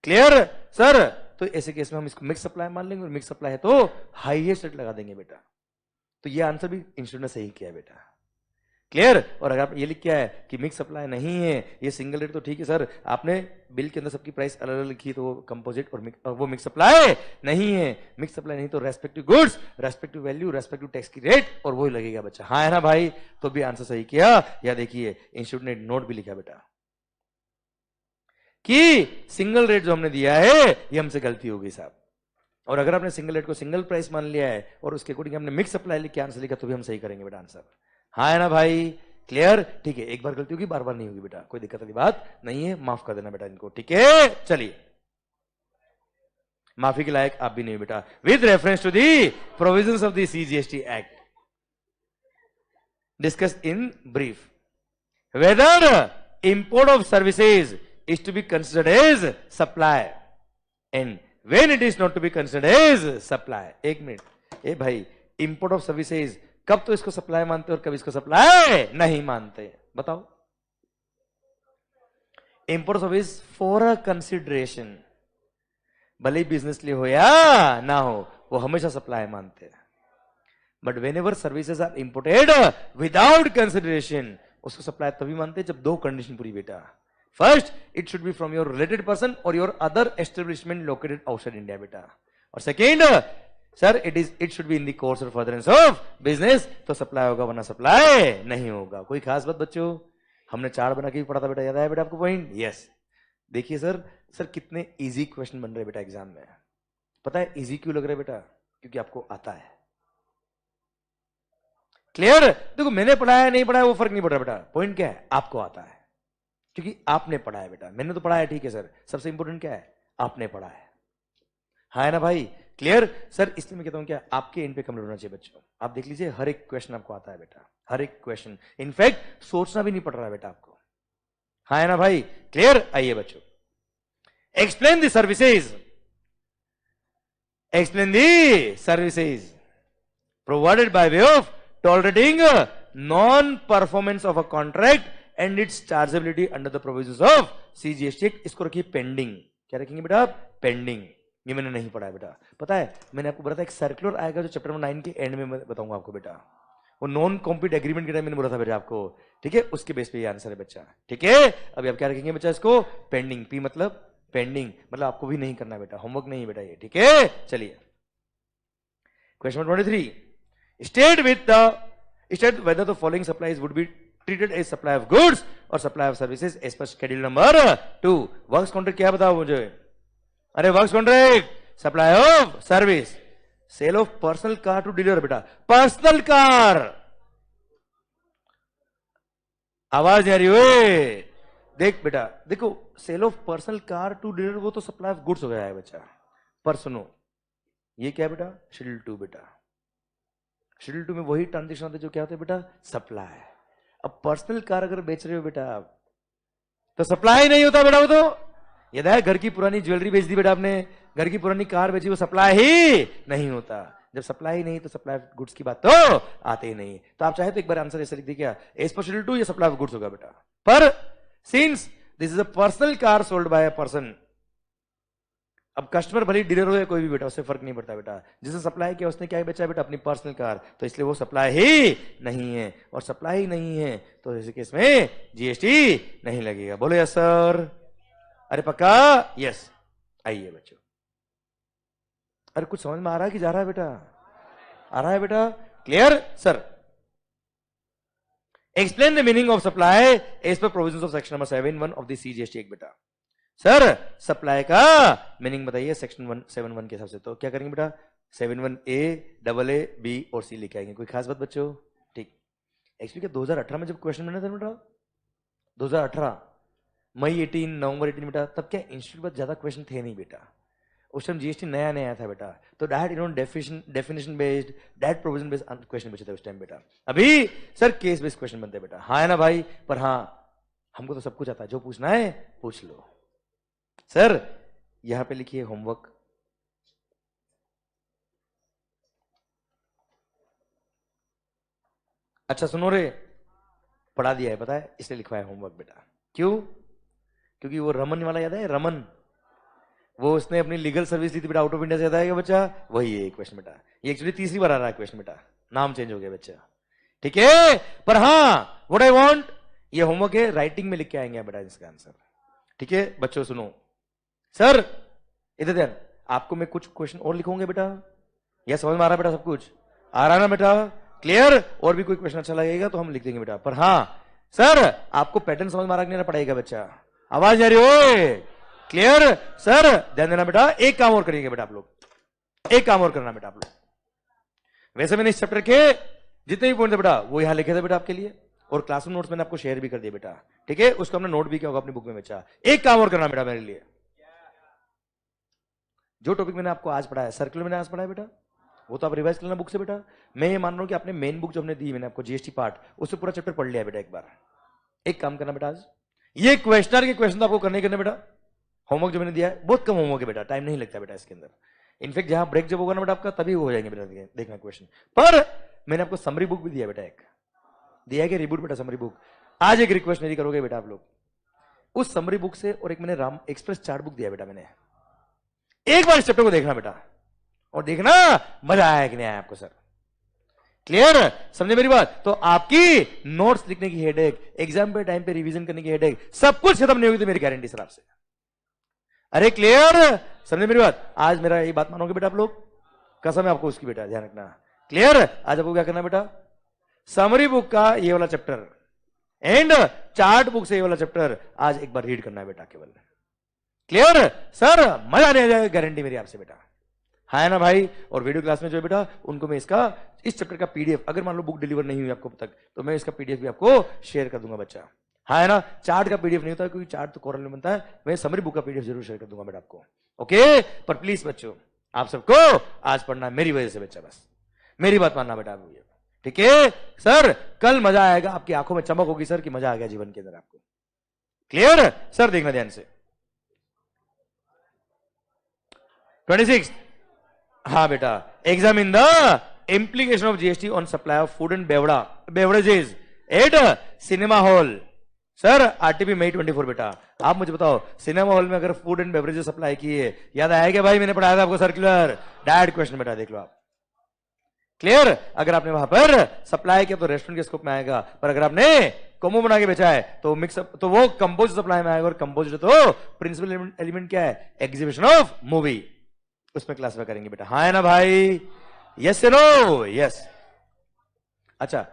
क्लियर सर, तो ऐसे केस में हम इसको मिक्स सप्लाई मान लेंगे, और मिक्स सप्लाई है तो हाईएस्ट रेट लगा देंगे बेटा। तो ये आंसर भी इंस्टीट्यूट ने सही किया बेटा। क्लियर। और अगर आप ये लिख के आए कि मिक्स सप्लाई नहीं है, ये सिंगल रेट, तो ठीक है सर, आपने बिल के अंदर सबकी प्राइस अलग अलग लिखी, तो वो कंपोजिट और वो मिक्स सप्लाई नहीं है। मिक्स सप्लाई नहीं तो respective goods, respective value, respective tax की रेट, और वही लगेगा बच्चा। हाँ है ना भाई, तो भी आंसर सही किया। या देखिए इंस्टीट्यूट ने नोट भी लिखा बेटा कि सिंगल रेट जो हमने दिया है ये हमसे गलती हो गई साहब। और अगर आपने सिंगल रेट को सिंगल प्राइस मान लिया है और उसके अकॉर्डिंग हमने मिक्स सप्लाई लिख के आंसर लिखा, तो भी हम सही करेंगे बेटा आंसर। हाँ है ना भाई, क्लियर। ठीक है, एक बार गलती होगी, बार बार नहीं होगी बेटा, कोई दिक्कत वाली बात नहीं है, माफ कर देना बेटा इनको। ठीक है, चलिए, माफी के लायक आप भी नहीं बेटा। With reference to the provisions of the CGST act discuss in brief whether import of services is to be considered as supply and when it is not to be considered as supply। एक minute, ए भाई, import of services कब तो इसको supply मानते और कब इसको supply नहीं मानते, बताओ। Import of service for a consideration, भले बिजनेस लिए हो या ना हो, वो हमेशा सप्लाई मानते हैं। But whenever services are imported without consideration, उसको सप्लाई तभी मानते हैं जब दो कंडीशन पूरी बेटा। First, it should be from your related person or your other establishment located outside India बेटा। और second, sir, it should be in the course or furtherance of business, तो सप्लाई होगा वरना सप्लाई नहीं होगा। कोई खास बात बच्चों, हमने 4 बना के भी पढ़ा था बेटा, याद आया बेटा आपको पॉइंट? यस। देखिए सर कितने इजी क्वेश्चन बन रहे बेटा एग्जाम में। पता है इजी क्यों लग रहा है बेटा? क्योंकि आपको आता है। क्लियर। देखो मैंने पढ़ाया नहीं पढ़ाया वो फर्क नहीं पड़ रहा बेटा, पॉइंट क्या है, आपको आता है क्योंकि आपने पढ़ा है बेटा। मैंने तो पढ़ा है, ठीक है सर, सबसे इंपॉर्टेंट क्या है, आपने पढ़ा है। हाँ है ना भाई, क्लियर। सर इसलिए मैं कहता हूं क्या, आपके इन पे कम होना चाहिए बच्चों। आप देख लीजिए हर एक क्वेश्चन आपको आता है बेटा, हर एक क्वेश्चन, इनफैक्ट सोचना भी नहीं पड़ रहा है बेटा आपको। हाँ है ना भाई, क्लियर। आइए बच्चों, explain the services, explain the services provided by way of tolerating non performance of a contract and it's chargeability under the provisions of CGST act. इसको रखिए पेंडिंग। क्या रखेंगे बेटा? पेंडिंग। ये मैंने नहीं पढ़ा है बेटा। पता है मैंने आपको बताया एक सर्कुलर आएगा जो चैप्टर नंबर 9 के एंड में मैं बताऊंगा आपको बेटा, वो नॉन कॉम्पीट एग्रीमेंट के टाइम मैंने बोला था बेटा आपको, ठीक है, उसके बेस पे ये आंसर है बच्चा। ठीक है, अभी आप क्या रखेंगे बच्चा? इसको पेंडिंग। पी मतलब पेंडिंग, मतलब आपको भी नहीं करना बेटा, होमवर्क नहीं बेटा ये। ठीक है, चलिए question number 23, state whether the following supplies would B treated as supply of goods or supply of services as per schedule number 2। Works contract क्या बताओ मुझे? अरे works contract, supply of service, sale of personal car to dealer बेटा, personal car, आवाज नहीं आ रही हुए, देख बेटा, देखो sale of personal car to dealer वो तो सप्लाई ऑफ गुड्स हो गया है बच्चा। पर सुनो ये क्या बेटा? शेड्यूल 2 बेटा। शेड्यूल 2 में वही ट्रांजेक्शन होते जो क्या होते बेटा? सप्लाई। अब पर्सनल कार अगर बेच रहे हो बेटा आप तो सप्लाई नहीं होता बेटा वो तो। याद है घर की पुरानी ज्वेलरी बेच दी बेटा आपने, घर की पुरानी कार बेची, वो सप्लाई ही नहीं होता। जब सप्लाई नहीं तो सप्लाई ऑफ गुड्स की बात तो आते ही नहीं। तो आप चाहे तो एक बार आंसर ऐसे लिख दी क्या, एज पर शेड्यूल 2 ये सप्लाई ऑफ गुड्स होगा बेटा। पर since this is a personal car sold by a person, अब कस्टमर भले डीलर हो या कोई भी बेटा उससे फर्क नहीं पड़ता बेटा, जिसने सप्लाई किया उसने क्या बेचा बेटा? अपनी पर्सनल कार, तो इसलिए वो सप्लाई ही नहीं है। और सप्लाई ही नहीं है तो इस केस में GST नहीं लगेगा। बोलो यस सर। अरे पक्का? यस। आइए बच्चों, अरे कुछ समझ में आ रहा है कि जा रहा है बेटा? आ रहा है बेटा? Clear sir? Explain the meaning of supply as per provisions of section number 7(1) of the CGST act बेटा। सर सप्लाई का मीनिंग बताइए सेक्शन 171 के हिसाब से। तो क्या करेंगे बेटा? 7(1)A, AA, B और C लिखे आएंगे। कोई खास बात बच्चों? ठीक। एक्चुअली क्या 2018 में जब क्वेश्चन बना था बेटा, 2018 मई 18 नवंबर 18 बेटा, तब क्या इंस्टीट्यूट पर ज्यादा क्वेश्चन थे नहीं बेटा। उस टाइम जीएसटी नया नया था बेटा, तो that definition based, that provision based question बचे थे उस टाइम बेटा। अभी सर केस बेस्ड क्वेश्चन बनते बेटा। हाँ है ना भाई? पर हाँ हमको तो सब कुछ आता है, जो पूछना है पूछ लो। सर यहां पे लिखिए होमवर्क। अच्छा सुनो रे, पढ़ा दिया है पता है, इसलिए लिखवाया होमवर्क बेटा। क्यों? क्योंकि वो रमन वाला याद है? रमन, वो उसने अपनी लीगल सर्विस ली थी बेटा, आउट ऑफ इंडिया से। याद आएगा बच्चा? वही है क्वेश्चन बेटा। ये एक्चुअली तीसरी बार आ रहा है क्वेश्चन बेटा, नाम चेंज हो गया बच्चा। ठीक है? पर हाँ व्हाट आई वांट, ये होमवर्क है, राइटिंग में लिख के आएंगे बेटा इसका आंसर। ठीक है बच्चों सुनो। सर इधर ध्यान, आपको मैं कुछ क्वेश्चन और लिखूंगा बेटा। यह समझ में आ रहा है बेटा? सब कुछ आ रहा है ना बेटा? क्लियर? और भी कोई क्वेश्चन अच्छा लगेगा तो हम लिख देंगे बेटा। पर हाँ सर आपको पैटर्न समझ में आ रहा पड़ेगा बच्चा। आवाज जा रही हो? क्लियर? सर ध्यान देना बेटा, एक काम और करेंगे बेटा आप लोग, एक काम और करना बेटा आप लोग। वैसे मैंने इस चैप्टर के जितने भी पॉइंट थे बेटा वो यहां लिखे थे बेटा आपके लिए, और क्लासरूम नोट्स मैंने आपको शेयर भी कर दिया बेटा। ठीक है? उसको हमने नोट भी किया होगा अपनी बुक में बच्चा। एक काम और करना बेटा मेरे लिए, जो टॉपिक मैंने आपको आज पढ़ाया, सर्कुलर मैंने आज पढ़ाया बेटा, वो तो आप रिवाइज कर लेना बुक से बेटा। मैं ये मान रहा हूं कि आपने मेन बुक जो हमने दी मैंने आपको जीएसटी पार्ट, उससे पूरा चैप्टर पढ़ लिया बेटा एक बार। एक काम करना बेटा, आज ये क्वेश्चनर के क्वेश्चन तो आपको करने बेटा। होमवर्क जो मैंने दिया है बहुत कम होमवर्क है बेटा, टाइम नहीं लगता बेटा इसके अंदर। इनफेक्ट जहां ब्रेक जब होगा ना बेटा आपका, तभी हो जाएंगे बेटा देखना क्वेश्चन। पर मैंने आपको समरी बुक भी दिया बेटा, एक दिया है कि रिबूट बेटा समरी बुक। आज एक रिक्वेस्ट मेरी करोगे बेटा आप लोग, उस समरी बुक से और एक मैंने राम एक्सप्रेस चार्ट बुक दिया बेटा मैंने, एक बार इस चैप्टर को देखना बेटा, और देखना मजा आया कि नहीं आया आपको सर। क्लियर? समझे मेरी बात? तो आपकी नोट्स लिखने की हेडेक, एग्जाम पे टाइम पे रिवीजन करने की हेडेक, सब कुछ खत्म नहीं होगी तो मेरी गारंटी सर आपसे। अरे क्लियर? समझे मेरी बात? आज मेरा ये बात मानोगे बेटा आप लोग? कसम है आपको उसकी बेटा, ध्यान रखना। क्लियर? आज आपको क्या करना बेटा, समरी बुक का ये वाला चैप्टर एंड चार्ट बुक से ये वाला चैप्टर आज एक बार रीड करना है बेटा केवल। क्लियर? सर मजा नहीं आ जाएगा, गारंटी मेरी आपसे बेटा। है ना भाई? और वीडियो क्लास में जो है बेटा उनको मैं इसका इस चैप्टर का पीडीएफ, अगर मान लो बुक डिलीवर नहीं हुई आपको अब तक, तो मैं इसका पीडीएफ भी आपको शेयर कर दूंगा बच्चा। है ना? चार्ट का पीडीएफ नहीं होता क्योंकि चार्ट तो कोरल में बनता है, मैं समरी बुक का पीडीएफ जरूर शेयर कर दूंगा बेटा आपको। ओके? पर प्लीज बच्चों आप सबको आज पढ़ना है मेरी वजह से बच्चा, बस मेरी बात मानना बेटा आप। ठीक है सर? कल मजा आएगा, आपकी आंखों में चमक होगी सर कि मजा आ गया जीवन के अंदर आपको। क्लियर? सर देखना ध्यान से 26। हाँ बेटा, examine the implication of GST on supply of food and beverages at cinema hall. Sir RTP May 24 बेटा। आप मुझे बताओ, सिनेमा हॉल में अगर फूड एंड बेवरेजेस सप्लाई किए, याद आएगा भाई? मैंने पढ़ाया था आपको सर्कुलर, डायरेक्ट क्वेश्चन बेटा, देख लो आप। क्लियर? अगर आपने वहां पर सप्लाई किया तो रेस्टोरेंट के स्कोप में आएगा, पर अगर आपने कोमो बना के बेचा है तो मिक्सअप, तो वो कंपोज सप्लाई में आएगा। और कंपोज तो प्रिंसिपल एलिमेंट क्या है? एग्जीबिशन ऑफ मूवी, उसमें क्लासिफाई करेंगे बेटा। हाँ है ना भाई? यस या नो? यस। अच्छा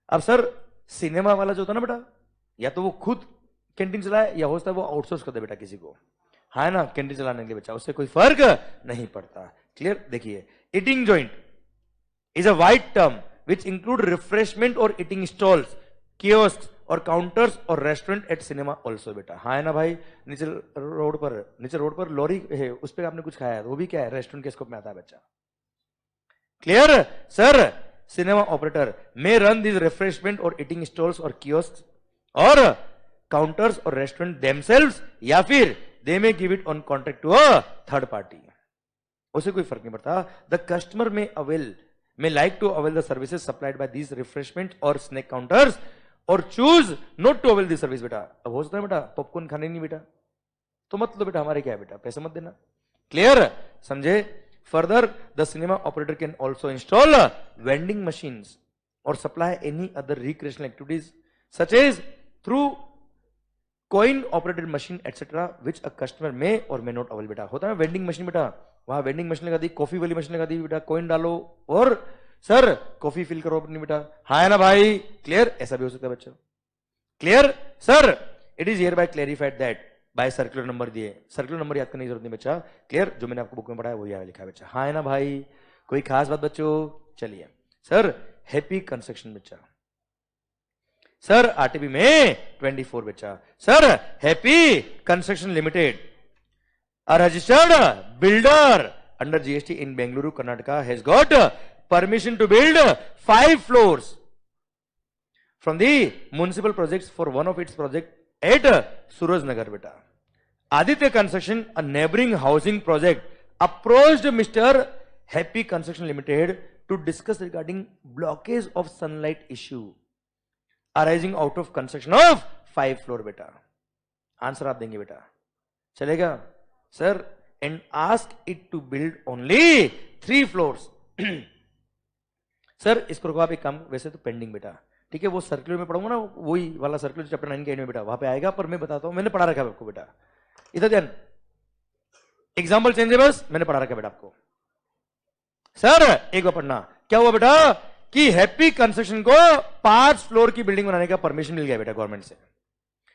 अब सर सिनेमा वाला जो होता ना बेटा, या तो वो खुद कैंटीन चलाए या हो सकता है वो आउटसोर्स कर दे बेटा किसी को। हाँ है ना? कैंटीन चलाने के लिए बच्चा, उससे कोई फर्क नहीं पड़ता। क्लियर? देखिए, eating joint is a wide term which include refreshment or eating stalls, kiosks और counters or restaurant eight cinema also बेटा। हाँ है ना भाई? नीचे रोड पर लॉरी है, उस पर आपने कुछ खाया है, वो भी क्या है? रेस्टोरेंट के स्कोप में आता है बच्चा। Clear? Sir cinema operator may run this refreshment or eating stalls or kiosk or counters or restaurant themselves, या फिर they may give it on contract to a third party, उसे कोई फर्क नहीं पड़ता। द कस्टमर में may like to avail the services supplied by these refreshment or snack counters or choose not to avail this service बेटा। अब हो सकता है बेटा पॉपकॉर्न खाने नहीं बेटा, तो मत लो बेटा, हमारे क्या है बेटा, पैसे मत देना। क्लियर? समझे? Further the cinema operator can also install vending machines or supply any other recreational activities such as through coin operated machine etc which a customer may or may not avail बेटा। होता है vending machine बेटा, वहां vending machine लगा दी, coffee वाली machine लगा दी बेटा, coin डालो और सर कॉफी फिल करो अपनी बेटा। हाँ है ना भाई, क्लियर? ऐसा भी हो सकता है बच्चों, clear? Sir it is here bye clarified that bye circular number दिए, सर्कुलर नंबर याद करने की जरूरत नहीं बच्चा, क्लियर? जो मैंने आपको बुक में पढ़ाया वही यहाँ लिखा है बच्चा। हाँ है ना भाई, कोई खास बात बच्चों? चलिए सर हैप्पी कंस्ट्रक्शन बच्चा, सर आरटीपी में 24 बच्चा, sir happy Construction limited a registered builder under GST in Bengaluru, Karnataka has got permission to build 5 floors from the municipal projects for one of its project at Surajnagar beta. Aditya Construction, a neighboring housing project, approached Mr. Happy Construction Limited to discuss regarding blockage of sunlight issue arising out of construction of 5 floor beta. Answer आप देंगे बेटा, चलेगा? Sir and ask it to build only 3 floors. Sir इसको आप एक काम, वैसे तो पेंडिंग बेटा, ठीक है, वो सर्कुलर में पढ़ूंगा ना, वही वाला सर्कुलर चैप्टर 9 के एंड में बेटा वहां पे आएगा, पर मैं बताता हूं, मैंने पढ़ा रखा है आपको बेटा, इधर ध्यान, एग्जाम्पल चेंज है बस, मैंने पढ़ा रखा है बेटा आपको। सर एक बार पढ़ना, क्या हुआ बेटा कि हैप्पी कंस्ट्रक्शन को 5 फ्लोर की बिल्डिंग बनाने का परमिशन मिल गया बेटा गवर्नमेंट से।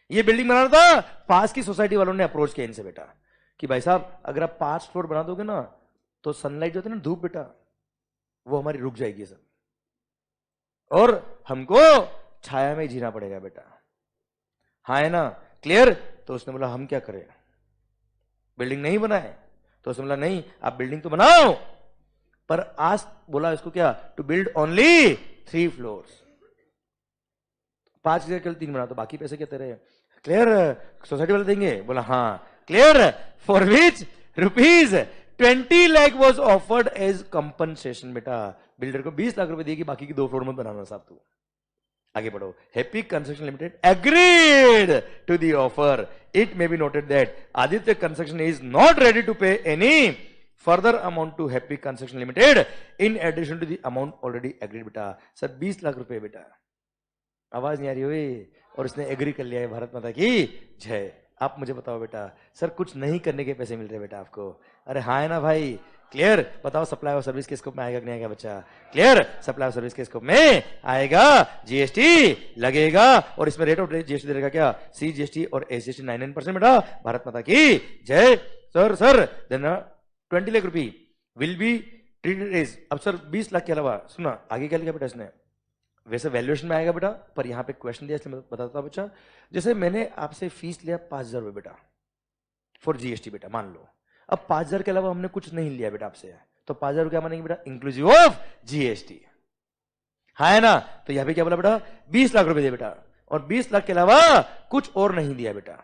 ये बिल्डिंग बनाना था, पास की सोसाइटी वालों ने अप्रोच किया इनसे बेटा कि भाई साहब अगर आप 5 फ्लोर बना दोगे ना तो सनलाइट जो होती है ना, धूप बेटा, वो हमारी रुक जाएगी सर, और हमको छाया में जीना पड़ेगा बेटा। हाँ है ना, क्लियर? तो उसने बोला हम क्या करें, बिल्डिंग नहीं बनाए? तो उसने बोला नहीं, आप बिल्डिंग तो बनाओ, पर आज बोला इसको क्या, टू बिल्ड ओनली 3 फ्लोर्स। 5 की जगह केवल 3 बना, तो बाकी पैसे क्या तेरे, क्लियर? सोसाइटी वाले देंगे? बोला हाँ, clear? For which ₹20 lakh was offered as compensation बेटा। बिल्डर को 20 लाख रुपए दिए कि बाकी की 2 फ्लोर मत बनाना साहब तू। आगे बढ़ो, Happy Construction Limited agreed to the offer. It may be noted that Aditya Construction is not ready to pay any further amount to Happy Construction Limited in addition to the amount already agreed बेटा। Sir 20 lakh रुपए बेटा, आवाज नहीं आ रही हुई, और उसने एग्री कर लिया है, भारत माता की जय। आप मुझे बताओ बेटा, सर कुछ नहीं करने के पैसे मिल रहे बेटा आपको? अरे हाँ है ना भाई, क्लियर? बताओ सप्लाई और सर्विस के स्कोप में आएगा कि नहीं आएगा बच्चा? क्लियर? सप्लाई और सर्विस के स्कोप में आएगा, जीएसटी लगेगा, और इसमें रेट ऑफ जीएसटी देगा क्या, CGST और SGST 99% बेटा। भारत माता की जय। सर देन 20 लाख रुपए विल बी ट्रीटेड एज, अब सर 20 लाख के अलावा सुना आगे क्या लिखा बेटा इसने, वैसे वैल्यूएशन में आएगा बेटा, पर यहां पे क्वेश्चन दिया इसलिए मैं बताता हूं बच्चा। जैसे मैंने आपसे फीस लिया 5,000 रुपए बेटा फॉर जीएसटी बेटा, मान लो अब 5,000 के अलावा हमने कुछ नहीं लिया बेटा आपसे, तो 5,000 क्या मानेंगे बेटा, इंक्लूसिव ऑफ जीएसटी। हाँ है ना, तो यहां पे क्या बोला बेटा, 20 लाख रुपए दिए बेटा, और 20 लाख के अलावा कुछ और नहीं दिया बेटा,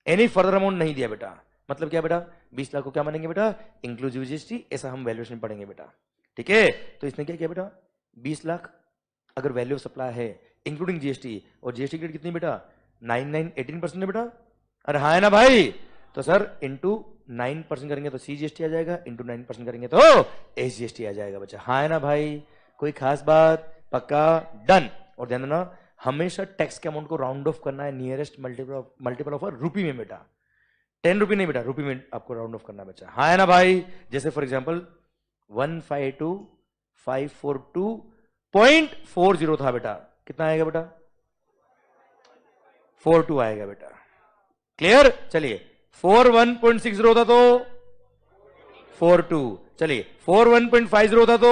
एनी फर्दर अमाउंट नहीं दिया बेटा। मतलब क्या बेटा, 20 लाख को क्या मानेंगे बेटा, इंक्लूसिव जीएसटी, ऐसा हम वैल्यूएशन पढ़ेंगे बेटा, ठीक है? तो इसने क्या किया बेटा, 20 लाख अगर वैल्यू ऑफ सप्लाई है इंक्लूडिंग जीएसटी, और जीएसटी ग्रेड कितनी बेटा, 18% है बेटा। अरे हाँ है ना भाई, तो सर इंटू 9% करेंगे तो CGST आ जाएगा, इंटू 9% करेंगे तो SGST आ जाएगा बच्चा। हाँ है ना भाई, कोई खास बात? पक्का, डन। और ध्यान देना, हमेशा टैक्स के अमाउंट को राउंड ऑफ करना है नियरेस्ट मल्टीपल ऑफ रुपी में बेटा, 10 रुपी नहीं बेटा, रुपी में आपको राउंड ऑफ करना है बच्चा। हाँ है ना भाई, जैसे फॉर एग्जाम्पल 152,542.40 था बेटा, कितना आएगा बेटा, 42 आएगा बेटा, क्लियर? चलिए 41.60 था तो 42, चलिए 41.50 था तो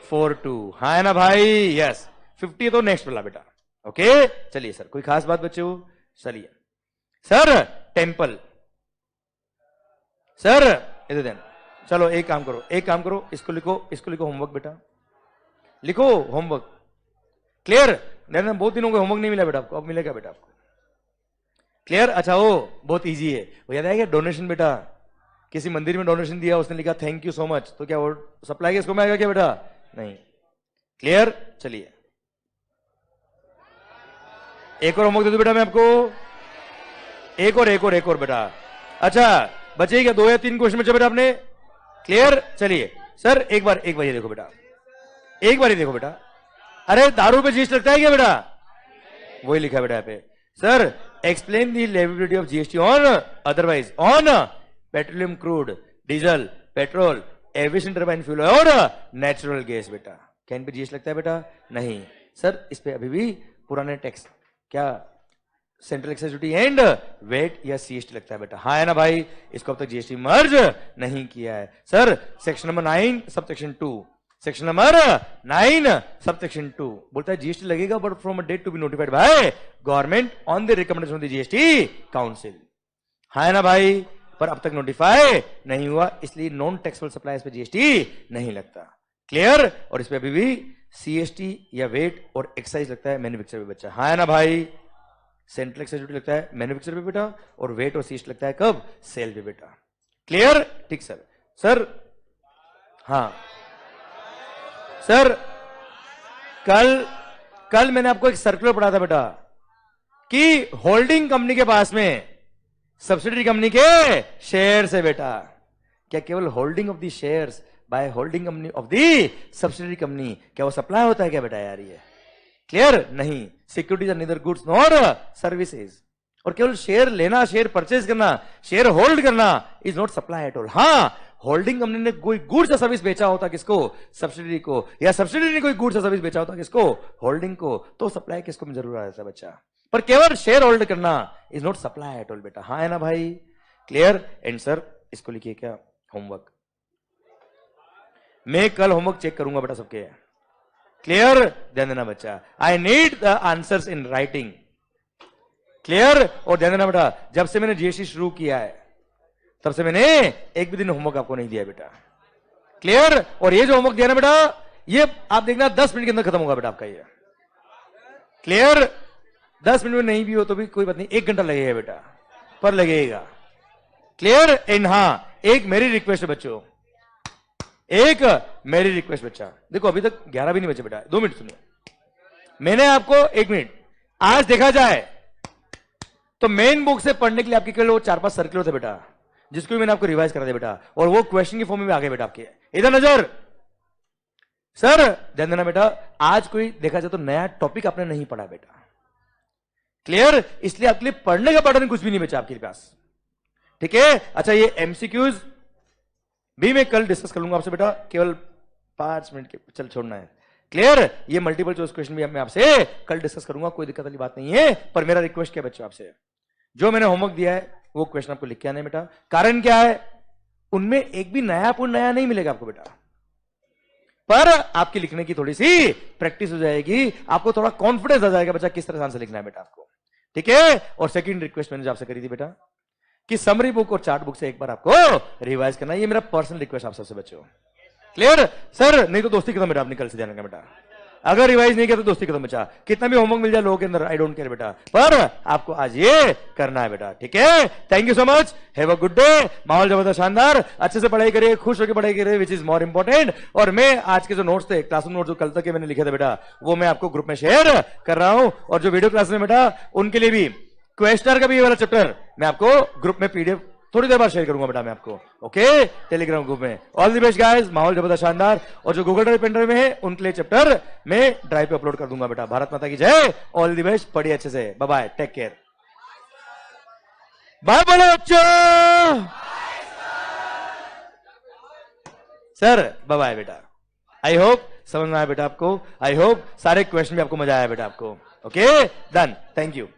42, हाँ है ना भाई, यस। 50 तो नेक्स्ट वाला बेटा, ओके? चलिए सर कोई खास बात बच्चों? चलिए सर टेंपल, सर इधर देन, चलो एक काम करो, इसको लिखो होमवर्क बेटा, लिखो होमवर्क, क्लियर? नहीं बहुत दिनों को होमवर्क नहीं मिला बेटा आपको, अब मिलेगा बेटा आपको, क्लियर? अच्छा वो बहुत इजी है, वो याद आएगा डोनेशन बेटा, किसी मंदिर में डोनेशन दिया, उसने लिखा थैंक यू सो मच, तो क्या वो सप्लाई के इसको में आएगा क्या बेटा? नहीं, क्लियर? चलिए एक और होमवर्क दे दूं बेटा मैं आपको, एक और बेटा। अच्छा बचे क्या 2 या 3 क्वेश्चन बचे बेटा आपने, क्लियर? चलिए सर एक बार ये देखो बेटा, एक बार ये देखो बेटा, अरे दारू पे जीएसटी लगता है क्या बेटा? वही लिखा है बेटा यहाँ पे, sir explain the leviability of GST on otherwise on petroleum crude, diesel, petrol, aviation turbine fuel और नेचुरल गैस बेटा। क्या इन पे जीएसटी लगता है बेटा? नहीं सर, इस पे अभी भी पुराने टैक्स क्या central excise duty and VAT या सीएसटी लगता है बेटा। हाँ है ना भाई, इसको अब तक जीएसटी मर्ज नहीं किया है sir. Section number 9 sub section 2, section number 9 sub section 2 बोलता है जीएसटी लगेगा but from a date to be notified by government on the recommendation of the GST council. हाँ है ना भाई, पर अब तक नोटिफाई नहीं हुआ, इसलिए नॉन टैक्सेबल सप्लाईज पे जीएसटी नहीं लगता। क्लियर? और इस पे अभी भी सीएसटी या वेट और एक्साइज लगता है मैन्युफैक्चर पे बच्चा। हाँ है ना भाई, सेंट्रल एक्साइज ड्यूटी लगता है मैन्युफैक्चर पे बेटा, और वेट और सीएसटी लगता है कब? सेल पे बेटा। क्लियर? ठीक सर। सर हाँ सर, कल मैंने आपको एक सर्कुलर पढ़ा था बेटा कि होल्डिंग कंपनी के पास में सब्सिडरी कंपनी के शेयर है बेटा। क्या केवल holding of the shares by holding company of the subsidiary company, क्या वो सप्लाई होता है क्या बेटा यार? ये क्लियर? नहीं, securities are neither goods nor services. और केवल शेयर लेना, शेयर परचेज करना, शेयर होल्ड करना is not supply at all. हाँ, होल्डिंग कंपनी ने कोई गुड्स या सर्विस बेचा होता किसको? सब्सिडरी को, या सब्सिडरी ने कोई गुड्स या सर्विस बेचा होता किसको? होल्डिंग को, तो सप्लाई किसको में जरूर आता है बच्चा। पर केवल शेयर होल्ड करना is not supply at all बेटा। हाँ है ना भाई? क्लियर? एंड सर इसको लिखिए क्या होमवर्क, मैं कल होमवर्क चेक करूंगा बेटा सबके। क्लियर? ध्यान देना बच्चा, I need the answers in writing. Clear? और ध्यान देना बेटा, जब से मैंने जीएसटी शुरू किया है तब से मैंने एक भी दिन होमवर्क आपको नहीं दिया बेटा। क्लियर? और ये जो होमवर्क दिया ना बेटा, ये आप देखना 10 मिनट के अंदर खत्म होगा बेटा आपका ये। क्लियर? 10 मिनट में नहीं भी हो तो भी कोई बात नहीं, 1 घंटा लगेगा बेटा, पर लगेगा। क्लियर? एंड हाँ, एक मेरी रिक्वेस्ट है बच्चों, एक मेरी रिक्वेस्ट बच्चा, देखो अभी तक 11 भी नहीं बचे बेटा, 2 मिनट सुनिए। मैंने आपको 1 मिनट, आज देखा जाए तो मेन बुक से पढ़ने के लिए आपके केवल वो 4-5 सर्कुलर थे बेटा, जिसको भी मैंने आपको रिवाइज करा दिया बेटा, और वो क्वेश्चन की फॉर्म में आ गए बेटा आपके। इधर नजर सर, ध्यान देना बेटा, आज कोई देखा जाए तो नया टॉपिक आपने नहीं पढ़ा बेटा। क्लियर? इसलिए आपके लिए पढ़ने का पैटर्न कुछ भी नहीं बचा आपके पास। ठीक है? अच्छा, ये एमसीक्यूज भी मैं कल डिस्कस कर लूंगा आपसे बेटा, केवल 5 मिनट के चल छोड़ना है। क्लियर? ये मल्टीपल चॉइस क्वेश्चन भी मैं आपसे कल डिस्कस करूंगा, कोई दिक्कत वाली बात नहीं है। पर मेरा रिक्वेस्ट क्या बच्चों आपसे, जो मैंने होमवर्क दिया है वो क्वेश्चन आपको लिख के आना है बेटा। कारण क्या है, उनमें एक भी नया नहीं मिलेगा आपको बेटा, पर आपकी लिखने की थोड़ी सी प्रैक्टिस हो जाएगी, आपको थोड़ा कॉन्फिडेंस आ जाएगा बच्चा किस तरह से आंसर लिखना है बेटा आपको। ठीक है? और सेकंड रिक्वेस्ट मैंने आपसे करी थी बेटा कि समरी बुक और चार्ट बुक से एक बार आपको रिवाइज करना, ये मेरा पर्सनल रिक्वेस्ट आप सबसे बच्चों। क्लियर? सर नहीं तो दोस्ती खत्म बेटा, अपनी कल से जाने का बेटा, अगर रिवाइज नहीं किया तो दोस्ती खत्म बच्चा, कितना भी होमवर्क मिल जाए लोगों के अंदर, आई डोंट केयर बेटा, पर आपको आज ये करना है बेटा। ठीक है? Thank you so much, have a good day. माहौल जबरदस्त शानदार, अच्छे से पढ़ाई करिए, खुश होकर पढ़ाई करिए, विच इज मोर इंपॉर्टेंट। और मैं आज के जो नोट्स थे, क्लासरूम नोट्स जो कल तक के मैंने लिखे थे बेटा, वो मैं आपको ग्रुप में शेयर कर रहा हूं, और जो वीडियो क्लास में बेटा उनके लिए भी क्वेश्चनर का भी ये वाला चैप्टर मैं आपको ग्रुप में पीडीएफ थोड़ी देर बाद शेयर करूंगा बेटा मैं आपको। ओके? टेलीग्राम ग्रुप में। ऑल द बेस्ट गाइस, माहौल जबरदस्त शानदार। और जो गूगल ड्राइव पेन ड्राइव में है उनके लिए चैप्टर मैं ड्राइव पे अपलोड कर दूंगा बेटा। भारत माता की जय। ऑल द बेस्ट, पढ़िए अच्छे से। Bye bye, take care, bye बोलो बच्चों। सर बाय बाय बेटा, आई होप समझ में आया बेटा आपको, आई होप सारे क्वेश्चन में आपको मजा आया बेटा आपको। ओके? Done, thank you.